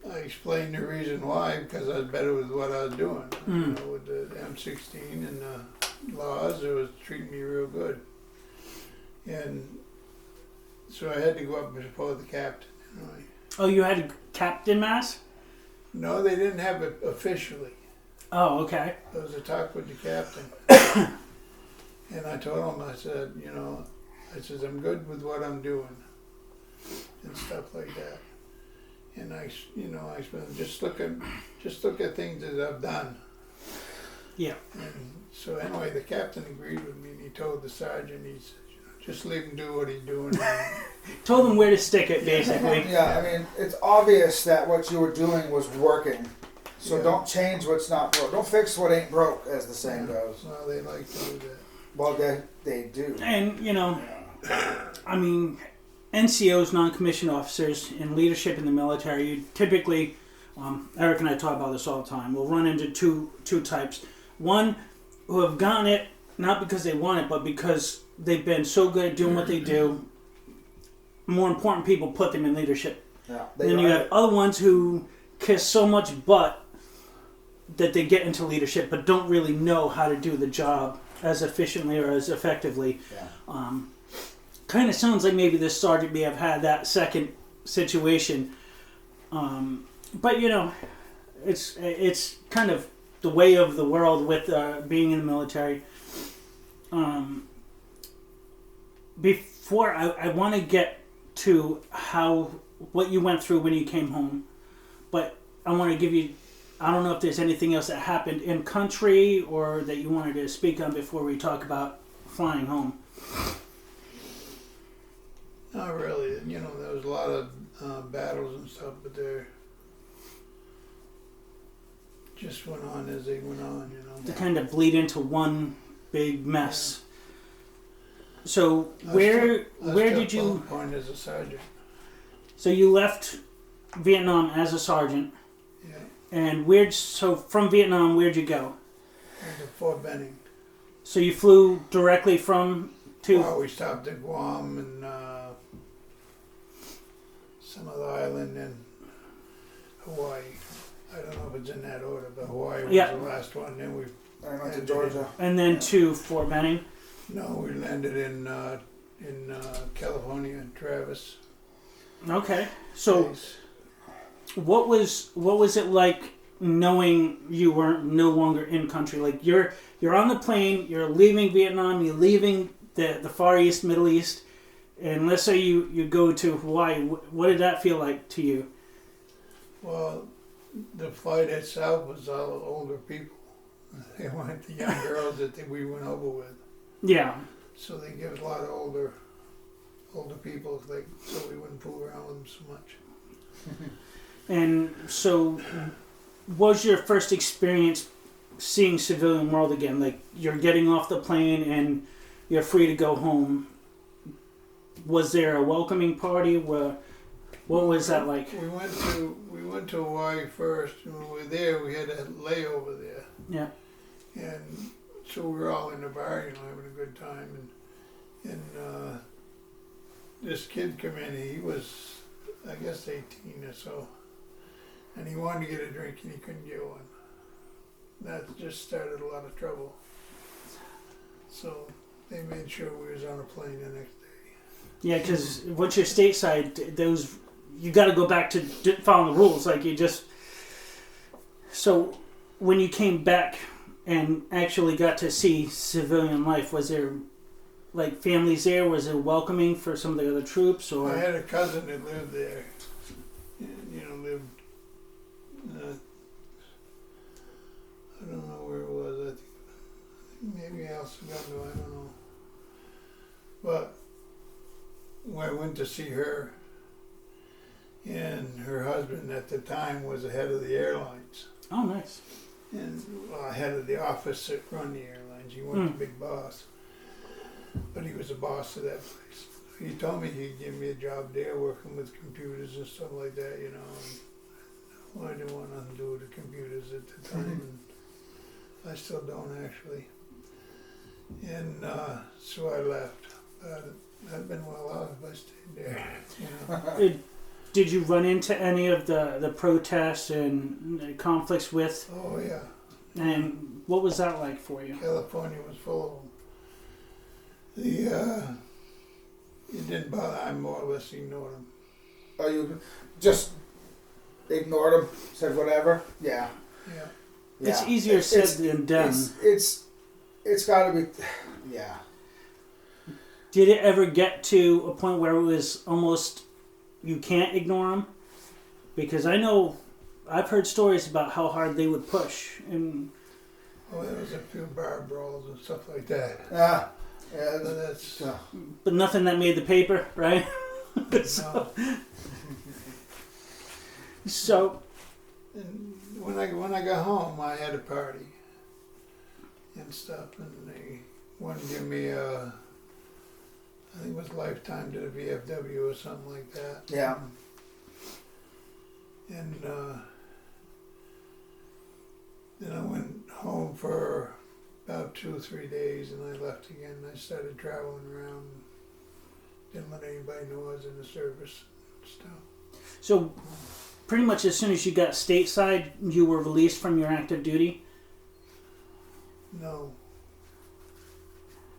and I explained the reason why, because I was better with what I was doing. You know, with the M16 and the laws, it was treating me real good. And so I had to go up before the captain. Anyway. Oh, you had a captain mass? No, they didn't have it officially. Oh, okay. There was a talk with the captain. And I told him, I said, I'm good with what I'm doing and stuff like that. And I said, just look at things that I've done. Yeah. And so anyway, the captain agreed with me, and he told the sergeant, he said, just leave him do what he's doing. Told him where to stick it, basically. Yeah, I mean, it's obvious that what you were doing was working. So don't change what's not broke. Don't fix what ain't broke, as the saying goes. Well, they like to do that. Well, they do. And, I mean, NCOs, non-commissioned officers, in leadership in the military, you typically, Eric and I talk about this all the time, we'll run into two types. One, who have gotten it, not because they want it, but because they've been so good at doing what they do. More important people put them in leadership. Yeah, And then you have other ones who kiss so much butt that they get into leadership but don't really know how to do the job as efficiently or as effectively. Yeah. Kind of sounds like maybe this sergeant may have had that second situation. But it's kind of the way of the world with being in the military. Before I want to get to what you went through when you came home, but I want to give you, I don't know if there's anything else that happened in country or that you wanted to speak on before we talk about flying home. Not really. There was a lot of battles and stuff, but they just went on as they went on, To kind of bleed into one big mess. So where did you? Point as a sergeant. So you left Vietnam as a sergeant. Yeah. And so from Vietnam, where'd you go? To Fort Benning. So you flew directly from to. Well, we stopped at Guam and some other island and Hawaii. I don't know if it's in that order, but Hawaii was the last one. Then we went to Georgia. And then to Fort Benning. No, we landed in California, Travis. Okay, so Base. what was it like knowing you were no longer in country? Like you're on the plane, you're leaving Vietnam, you're leaving the Far East, Middle East, and let's say you go to Hawaii. What did that feel like to you? Well, the flight itself was all older people. They weren't the young girls that we went over with. Yeah. So they give us a lot of older people, so we wouldn't fool around with them so much. And so, was your first experience seeing civilian world again? Like you're getting off the plane and you're free to go home. Was there a welcoming party? What was that like? We went to Hawaii first, and when we were there, we had a layover there. Yeah. And so we were all in the bar, having a good time, and this kid come in. He was, I guess, 18 or so, and he wanted to get a drink and he couldn't get one. That just started a lot of trouble. So they made sure we was on a plane the next day. Yeah, because once you're stateside, those you got to go back to following the rules. Like you just. So, when you came back and actually got to see civilian life, was there like families there? Was it welcoming for some of the other troops? Or I had a cousin that lived there. Lived. I don't know where it was. I think maybe El Segundo. I don't know. But when I went to see her, and her husband at the time was the head of the airlines. oh, nice. And head of the office that run the airlines. He wasn't the big boss, but he was the boss of that place. He told me he'd give me a job there working with computers and stuff like that, And, well, I didn't want nothing to do with the computers at the time, and I still don't actually. And so I left. I'd have been well off if I stayed there. Did you run into any of the protests and conflicts with? Oh yeah. And what was that like for you? California was full of them. It didn't bother. I more or less ignored them. Oh, you just ignored him, said whatever? Yeah. Yeah. It's easier said than done. It's got to be, yeah. Did it ever get to a point where it was almost you can't ignore them? Because I know I've heard stories about how hard they would push, and There was a few bar brawls and stuff like that. Yeah, But that's but nothing that made the paper, right? no. So And when I got home, I had a party and stuff, and they wanted to give me I think it was lifetime to the VFW or something like that. Yeah. And then I went home for about 2 or 3 days, and I left again. I started traveling around. Didn't let anybody know I was in the service and stuff. So, pretty much as soon as you got stateside, you were released from your active duty? No.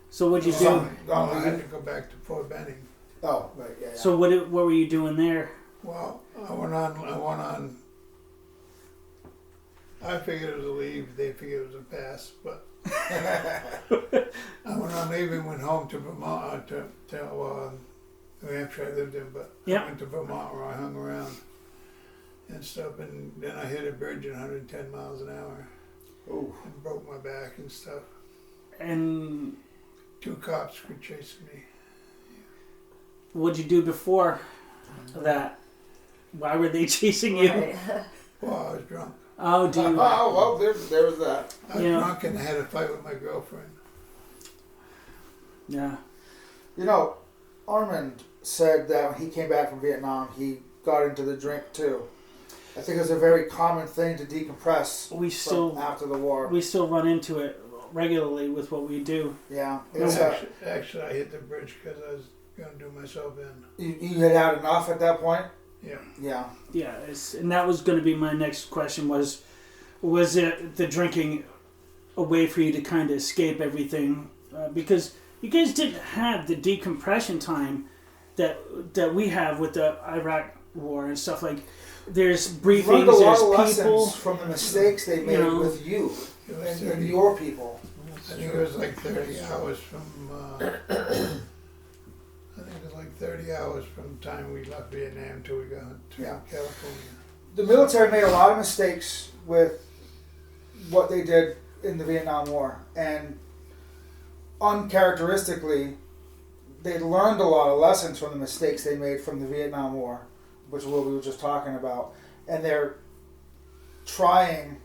So what'd you do? I had to go back to Fort Benning. Oh, right, yeah. So what were you doing there? Well, I went on. I figured it was a leave. They figured it was a pass, but I went on leave and went home to Vermont, to New Hampshire. I lived there, but Yep. I went to Vermont where I hung around and stuff. And then I hit a bridge at 110 miles an hour Ooh. and broke my back and stuff. And 2 cops were chasing me. what'd you do before that? Why were they chasing you? Right. Well, I was drunk. Oh, do you? Oh, well, there was that. I was Yeah. drunk and I had a fight with my girlfriend. Yeah. Armand said that when he came back from Vietnam, he got into the drink too. I think it's a very common thing to decompress We still after the war. run into it regularly with what we do. Yeah. No, It's, Actually, I hit the bridge because I was going to do myself in. you had enough at that point? Yeah. Yeah. Yeah, and that was going to be my next question was it the drinking a way for you to kind of escape everything? Because you guys didn't have the decompression time that we have with the Iraq war and stuff. Like, there's We've learned briefings, a lot of there's people. lessons from the mistakes they made with you It was and 30, your people. I think it was like 30 hours from. I think it was like 30 hours from the time we left Vietnam till we got to Yeah. California. The military made a lot of mistakes with what they did in the Vietnam War, and uncharacteristically, they learned a lot of lessons from the mistakes they made from the Vietnam War, which is what we were just talking about, and they're tried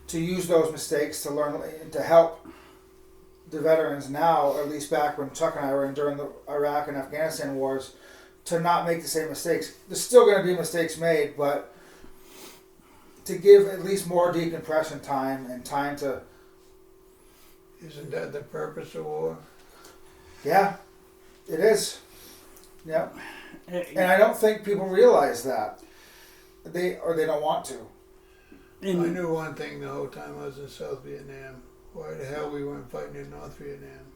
to use those mistakes to learn and to help the veterans now, at least back when Chuck and I were in during the Iraq and Afghanistan wars, to not make the same mistakes. There's still going to be mistakes made, but to give at least more decompression time and time to... Isn't that the purpose of war? Yeah, it is. Yeah. Uh, And I don't think people realize that. they don't want to. I And knew one thing the whole time I was in South Vietnam. Why the hell we weren't fighting in North Vietnam?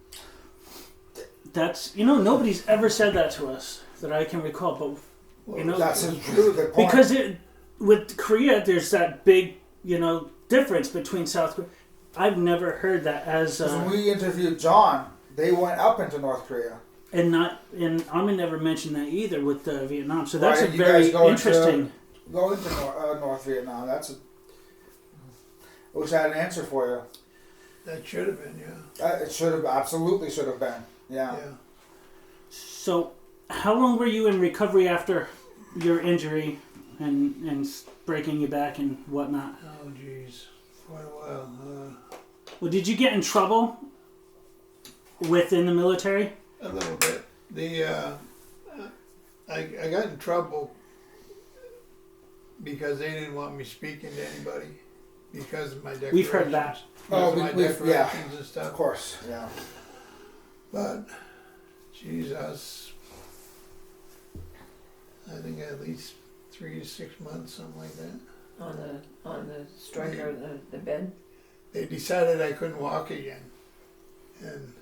that's, nobody's ever said that to us that I can recall. But Well, That's a really good point. because with Korea, there's that big, difference between South Korea. I've never heard that as 'Cause when we interviewed John, they went up into North Korea. and Armin never mentioned that either with Vietnam. So that's Right, a you very guys go interesting. Go into North Vietnam. I wish I had an answer for you. that should have been, yeah. It absolutely should have been. Yeah. So, how long were you in recovery after your injury and breaking your back and whatnot? Oh, geez. Quite a while. Well, did you get in trouble within the military? A little bit. I got in trouble because they didn't want me speaking to anybody because of my declarations. We've heard that. Because of Oh, my yeah. declarations and stuff. Of course. Yeah. But, Jesus, I think at least 3 to 6 months, something like that. On the strike or the bed. They decided I couldn't walk again, and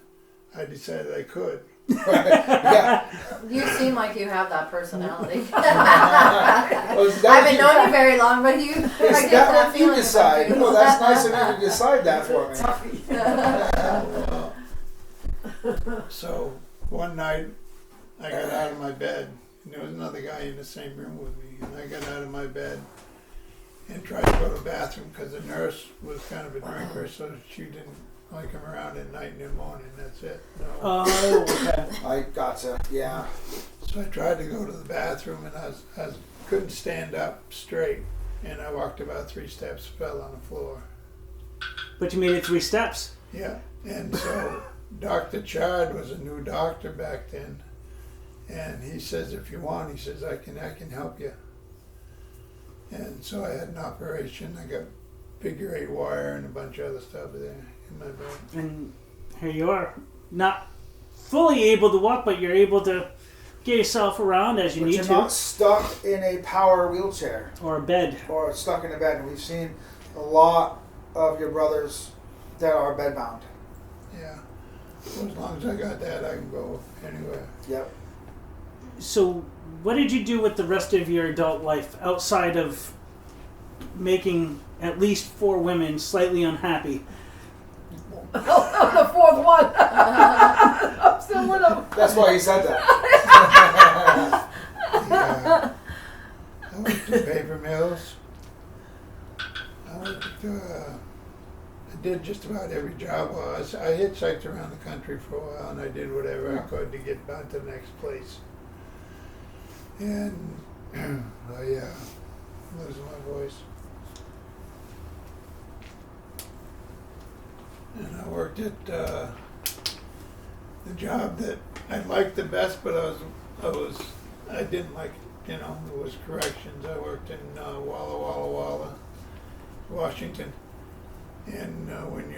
I decided I could. Yeah. You seem like you have that personality. Oh, I haven't known you very long, but you. I Is get that that what you feeling decide? about you. Well, that's nice of you to decide that for me. So one night I got out of my bed, and there was another guy in the same room with me, and I got out of my bed and tried to go to the bathroom because the nurse was kind of a drinker, so she didn't only come around at night and in the morning. That's it. No. Oh, okay. I gotcha. Yeah. So I tried to go to the bathroom, and I couldn't stand up straight, and I walked about 3 steps, fell on the floor. But you made it 3 steps. Yeah, and so Dr. Chard was a new doctor back then, and he says, if you want, he says, I can help you. And so I had an operation. I got figure 8 wire and a bunch of other stuff there in my back. And here you are. Not fully able to walk, but you're able to get yourself around as you But need you're to. not stuck in a power wheelchair Or a bed. or stuck in a bed. And we've seen a lot of your brothers that are bedbound. Yeah. Well, as long as I got that, I can go anywhere. Yep. So, what did you do with the rest of your adult life outside of making at least 4 women slightly unhappy? The 4th one. I'm still with him. That's why he said that. Yeah. I worked in paper mills. I did just about every job. Well, I hitchhiked around the country for a while, and I did whatever I could to get back to the next place. And, oh yeah, I'm losing my voice. And I worked at the job that I liked the best, but I didn't like, it was corrections. I worked in Walla Walla Walla, Washington. And when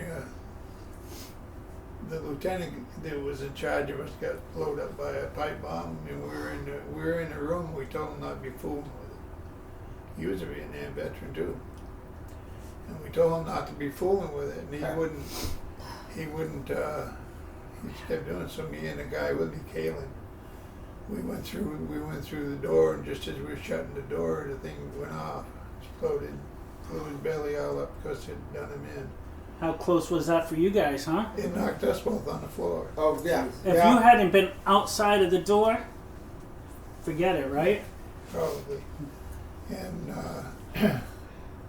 the lieutenant that was in charge of us got blown up by a pipe bomb, and we were in a room. We told him not to be fooling with it. He was a Vietnam veteran too, and we told him not to be fooling with it, and he wouldn't. He just kept doing it. So me and the guy with me, Kalen, we went through the door, and just as we were shutting the door, the thing went off, exploded. Blew his belly all up because it had done him in. How close was that for you guys, huh? It knocked us both on the floor. Oh, yeah. If yeah. you hadn't been outside of the door, forget it, right? Probably. And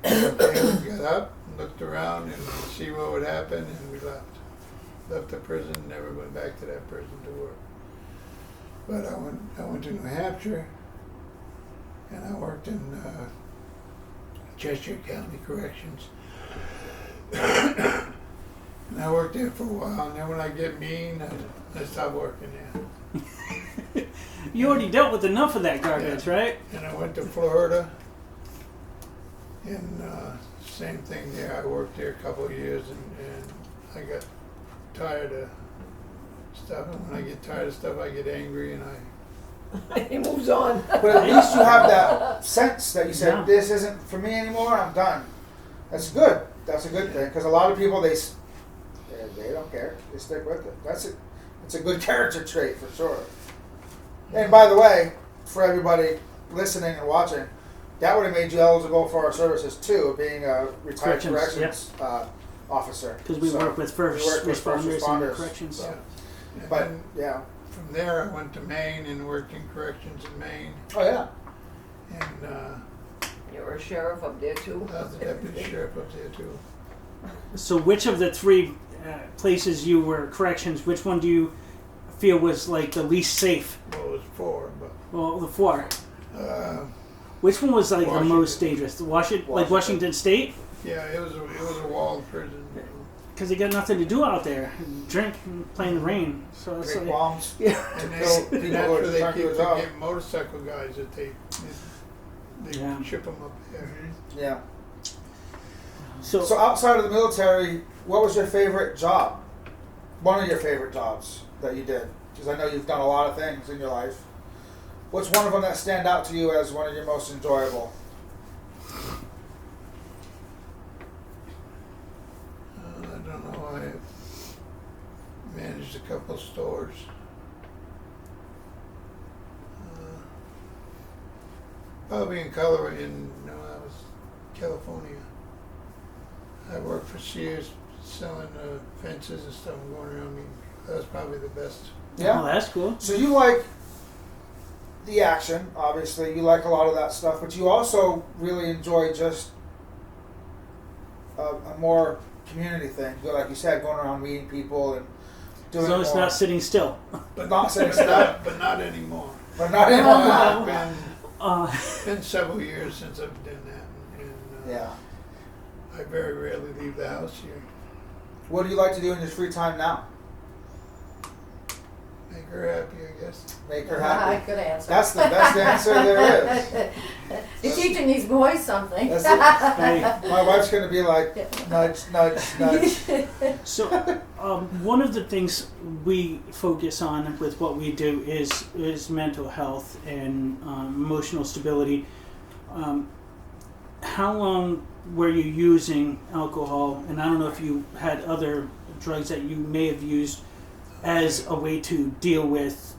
we got up and looked around and see what would happen, and we left. Left the prison, never went back to that prison to work. But I went to New Hampshire, and I worked in Cheshire County Corrections. And I worked there for a while, and then when I get mean, I stopped working there. You already dealt with enough of that garbage, right? And I went to Florida, and same thing there. I worked there a couple of years, and I got tired of stuff. And when I get tired of stuff, I get angry, and I He moves on. But at least you have that sense that you said, Yeah. this isn't for me anymore, I'm done. That's good. That's a good thing. Because a lot of people, they don't care. They stick with it. It's a good character trait for sure. And by the way, for everybody listening and watching, that would have made you eligible for our services too, being a retired corrections officer. Because we work with first responders and corrections. Yeah. And But then yeah. from there, I went to Maine and worked in corrections in Maine. Oh yeah. And You were a sheriff up there too. I was the deputy sheriff up there too. So which of the three places you were corrections, which one do you feel was like the least safe? Well, it was 4, but Well, the 4. uh, Which one was like the Washington. most dangerous? Like Washington State? yeah, it was a walled prison. Because they got nothing to do out there. Drink and play in the rain. So it's Great like, bombs. And kill people who are after they trying to do keep a job. getting motorcycle guys that they Yeah. ship them up there. Yeah. so So outside of the military, what was your favorite job? One of your favorite jobs that you did? Because I know you've done a lot of things in your life. What's one of them that stand out to you as one of your most enjoyable? I don't know. I managed a couple stores. Probably in Colorado. I was California. I worked for Sears selling fences and stuff and going around. That was probably the best. Yeah. oh, that's cool. So you like the action, obviously. You like a lot of that stuff, but you also really enjoy just a more community thing. Like you said, going around meeting people and doing As long as more. it's not sitting still. But not sitting But still. but not anymore. But not anymore. It's been several years since I've done that. And, Yeah. I very rarely leave the house here. What do you like to do in your free time now? Make her happy, I guess. Make her happy. Good answer. That's the best answer there is. You're teaching these boys something. That's it. Hey, My wife's gonna be like, nudge, nudge, nudge. so one of the things we focus on with what we do is mental health and emotional stability. How long were you using alcohol? And I don't know if you had other drugs that you may have used as a way to deal with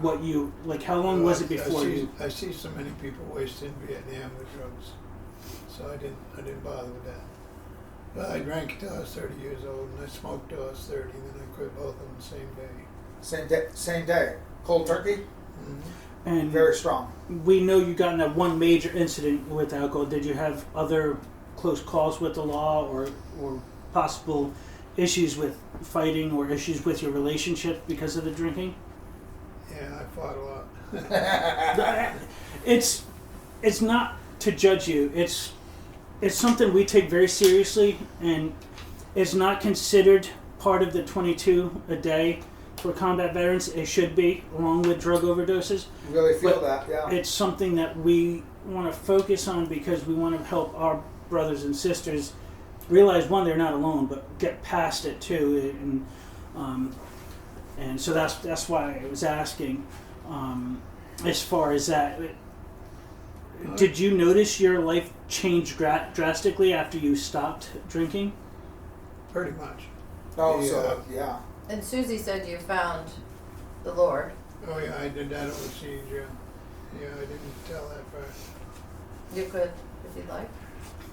what you like. How long was it before you? I see so many people wasted in Vietnam with drugs, so I didn't bother with that. But I drank till I was 30 years old, and I smoked till I was 30, and then I quit both of them the same day. Same day. Cold turkey. Mm-hmm. And Very strong. we know you got in that one major incident with alcohol. Did you have other close calls with the law or possible issues with fighting or issues with your relationship because of the drinking? Yeah, I fought a lot. It's not to judge you. It's something we take very seriously, and it's not considered part of the 22 a day for combat veterans. It should be, along with drug overdoses. Really feel But that, yeah. It's something that we want to focus on because we want to help our brothers and sisters realize, one, they're not alone, but get past it too. And so that's why I was asking. As far as that, did you notice your life change drastically after you stopped drinking? Pretty much. Oh, Yeah. so, yeah. And Susie said you found the Lord. Oh yeah, I did that overseas, yeah. Yeah, I didn't tell that part. You could, if you'd like.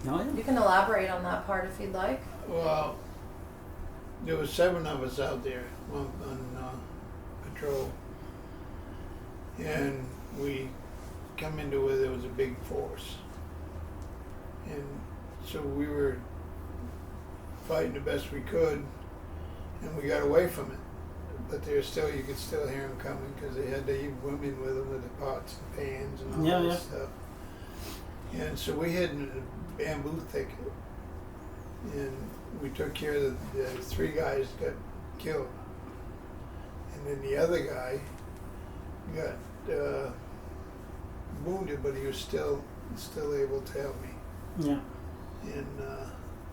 No, You can elaborate on that part if you'd like. Well, there was 7 of us out there on patrol, and we come into where there was a big force, and so we were fighting the best we could, and we got away from it. But you could still hear them coming because they had the women with them with the pots and pans and all this stuff. And so we hid in a bamboo thicket, and we took care of the 3 guys got killed, and then the other guy got wounded, but he was still able to help me. Yeah. And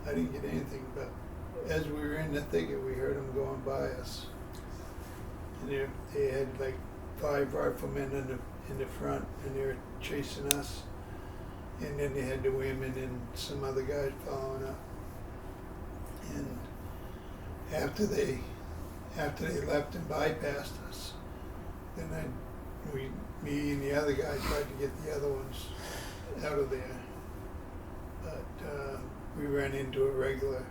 I didn't get anything, but as we were in the thicket, we heard them going by us, and they had like 5 riflemen in the front, and they were chasing us. And then they had the women and some other guys following up. And after they left and bypassed us, then me and the other guy tried to get the other ones out of there. But we ran into a regular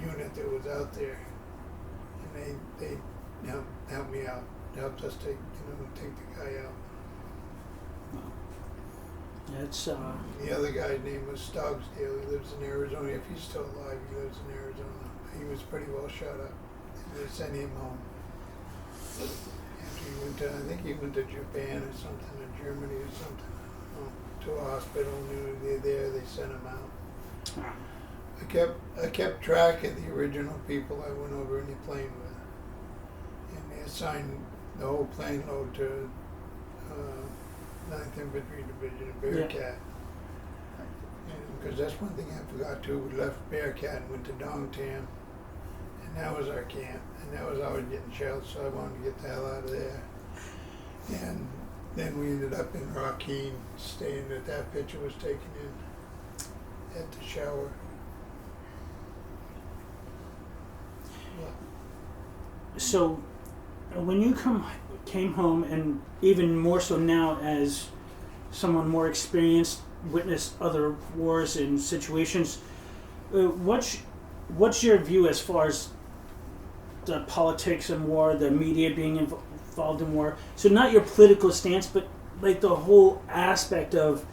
unit that was out there, and they helped me out, helped us take the guy out. It's The other guy's name was Stogsdale. He lives in Arizona. If he's still alive, he lives in Arizona. He was pretty well shot up. They sent him home. After he went to, I think he went to Japan or something, or Germany or something. To a hospital. And they were there. They sent him out. I kept track of the original people I went over any plane with, and they assigned the whole plane load to 9th Infantry Division in Bearcat. Because that's one thing I forgot too. We left Bearcat and went to Dongtan, and that was our camp, and that was always getting shelled, so I wanted to get the hell out of there. And then we ended up in Rockeen, staying that picture was taken in at the shower. so when you came home, and even more so now as someone more experienced, witnessed other wars and situations, what's your view as far as the politics in war, the media being involved in war? So not your political stance, but like the whole aspect of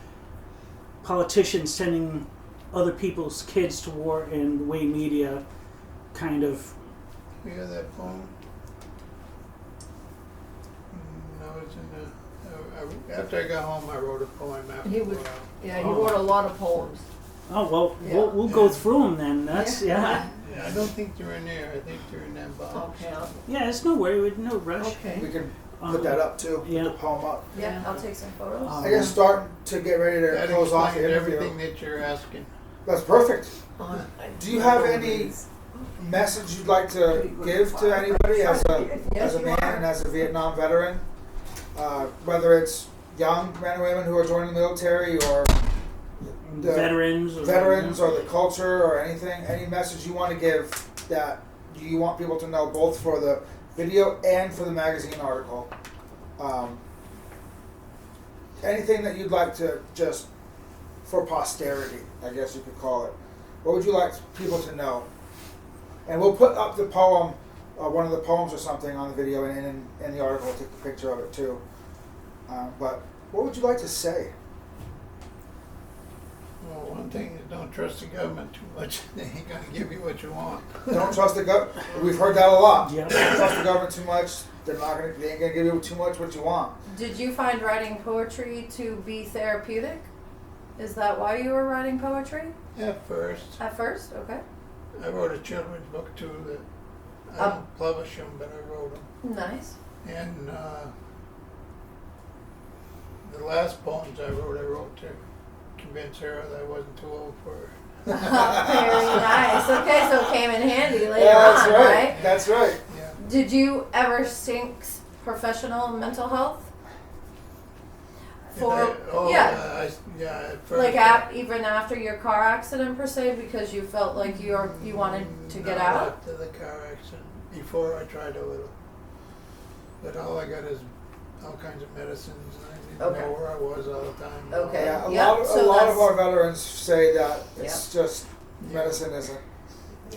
politicians sending other people's kids to war and the way media kind of... You hear that poem? I was in the... after I got home, I wrote a poem after He a was- while. Yeah, he wrote a lot of poems. Oh, well, Yeah. we'll go through them then. That's, yeah. Yeah, I don't think they're in there. I think they're in that box. Okay. Yeah, it's no worry, no rush. Okay. We can put that up too. Yeah. Put the poem up. Yeah, I'll take some photos. I guess starting to get ready to That close off the explains interview. everything that you're asking. That's perfect. On- Do you have any message you'd like to give to anybody as a man and as a Vietnam veteran? Whether it's young men and women who are joining the military, or the Veterans or the culture, or anything, any message you want to give that you want people to know, both for the video and for the magazine article. Anything that you'd like to just, for posterity, I guess you could call it. What would you like people to know? And we'll put up the poem, one of the poems or something on the video, and in the article, take a picture of it too. But what would you like to say? Well, one thing is don't trust the government too much. They ain't gonna give you what you want. Don't trust the government. We've heard that a lot. Yeah. Don't trust the government too much. They ain't gonna give you too much what you want. Did you find writing poetry to be therapeutic? Is that why you were writing poetry At first, at first? Okay. I wrote a children's book too that I don't publish them, but I wrote them. Nice. And the last poems I wrote to convince her that I wasn't too old for her. Very nice. Okay, so it came in handy later That's on, right. right? That's right. Yeah. Did you ever seek professional mental health? For At first, like even after your car accident per se, because you felt like you wanted to get out? After the car accident. Before I tried a little. But all I got is all kinds of medicines, and I didn't know where I was all the time. Okay. Yeah, a Yep, lot so of that's- our veterans say that it's just medicine isn't.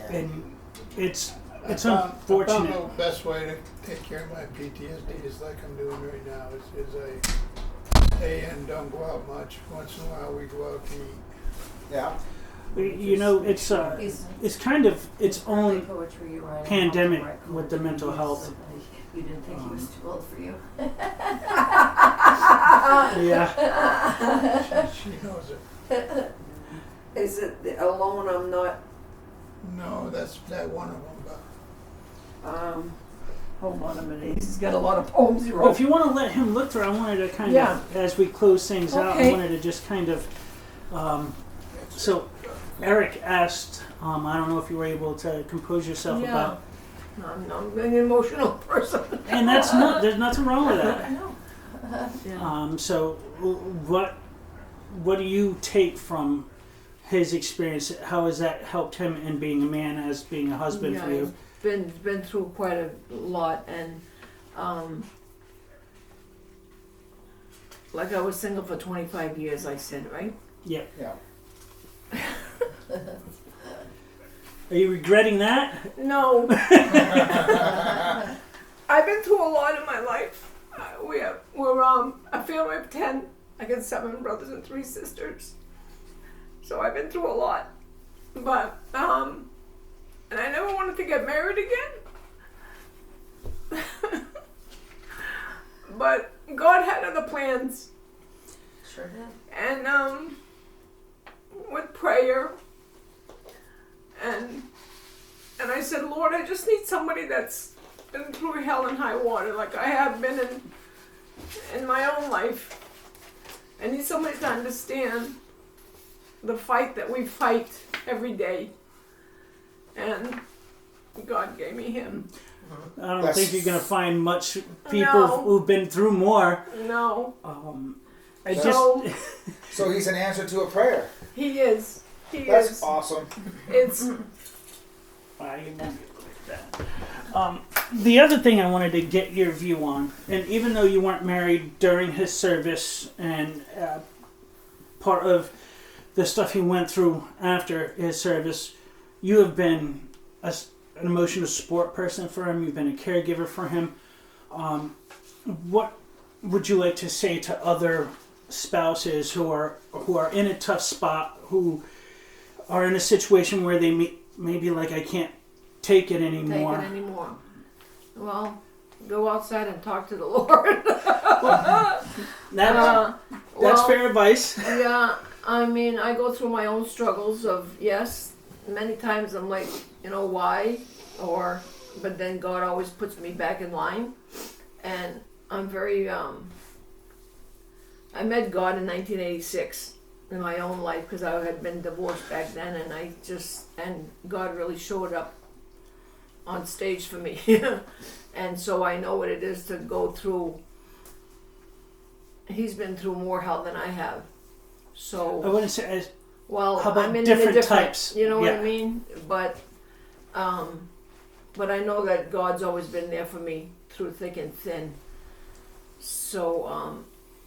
And it's I found unfortunate. the best way to take care of my PTSD is like I'm doing right now. Is I stay in, don't go out much. Once in a while we go out to eat. Yeah. You know, it's kind of its own poetry you write pandemic with the mental health. You didn't think he was too old for you. Yeah. She knows it. Is it the Alone I'm Not? No, that's that one of them. But Hold on a minute. He's got a lot of poems he Well, wrote. if you want to let him look through, I wanted to kind Yeah. of, as we close things out, I Okay. wanted to just kind of. So, Eric asked, I don't know if you were able to compose yourself Yeah. about I'm an emotional person. And that's not. There's nothing wrong with that. No. Yeah. So, what do you take from his experience? How has that helped him in being a man, as being a husband for you? Been through quite a lot, and like I was single for 25 years, I said, right? Yeah. Yeah. Are you regretting that? No. I've been through a lot in my life. We're a family of 10. I got 7 brothers and 3 sisters. So I've been through a lot. But, and I never wanted to get married again. But God had other plans. Sure did. And, with prayer, and I said, Lord, I just need somebody that's been through hell and high water like I have been in my own life. I need somebody to understand the fight that we fight every day. And God gave me him. I don't think you're gonna find much people No. who've been through more. No. I So So he's an answer to a prayer. he is. He That's is. awesome. It's The other thing I wanted to get your view on, and even though you weren't married during his service, and part of the stuff he went through after his service, you have been an emotional support person for him. You've been a caregiver for him. What would you like to say to other spouses who are in a tough spot, who are in a situation where they may be like, I can't take it anymore? take it anymore. Well, go outside and talk to the Lord. That's well, fair advice. Yeah, I mean, I go through my own struggles of, yes, many times I'm like, why? But then God always puts me back in line. And I'm very, I met God in 1986 in my own life because I had been divorced back then, and God really showed up on stage for me. And so I know what it is to go through. He's been through more hell than I have. So I wouldn't say. well, How about I'm in different the different types? You know what Yeah. I mean? But I know that God's always been there for me through thick and thin. So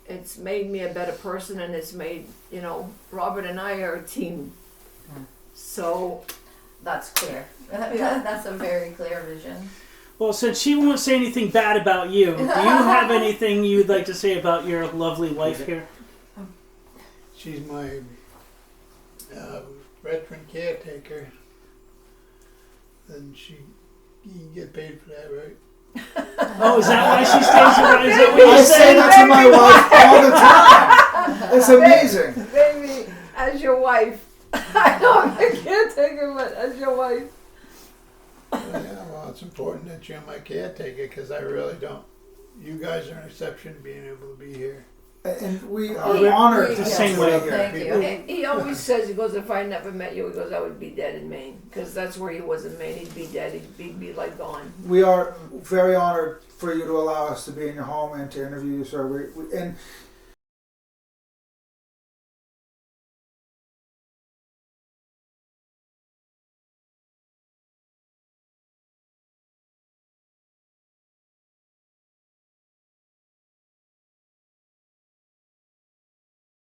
it's made me a better person, and it's made, Robert and I are a team. So That's clear. That's a very clear vision. Well, since she won't say anything bad about you, do you have anything you'd like to say about your lovely wife here? She's my veteran caretaker. And you can get paid for that, right? Oh, is that why she stays around? Is that what I you say said? that to my wife all the time. It's amazing. baby, as your wife, I know I'm a caretaker, but as your wife. Well, it's important that you're my caretaker because I really don't. You guys are an exception being able to be here. And we are We're honored the to same be way. here. Thank you. He always says, he goes, if I never met you, he goes, I would be dead in Maine. Because that's where he was in Maine. He'd be dead. He'd be like gone. We are very honored for you to allow us to be in your home and to interview you, sir. And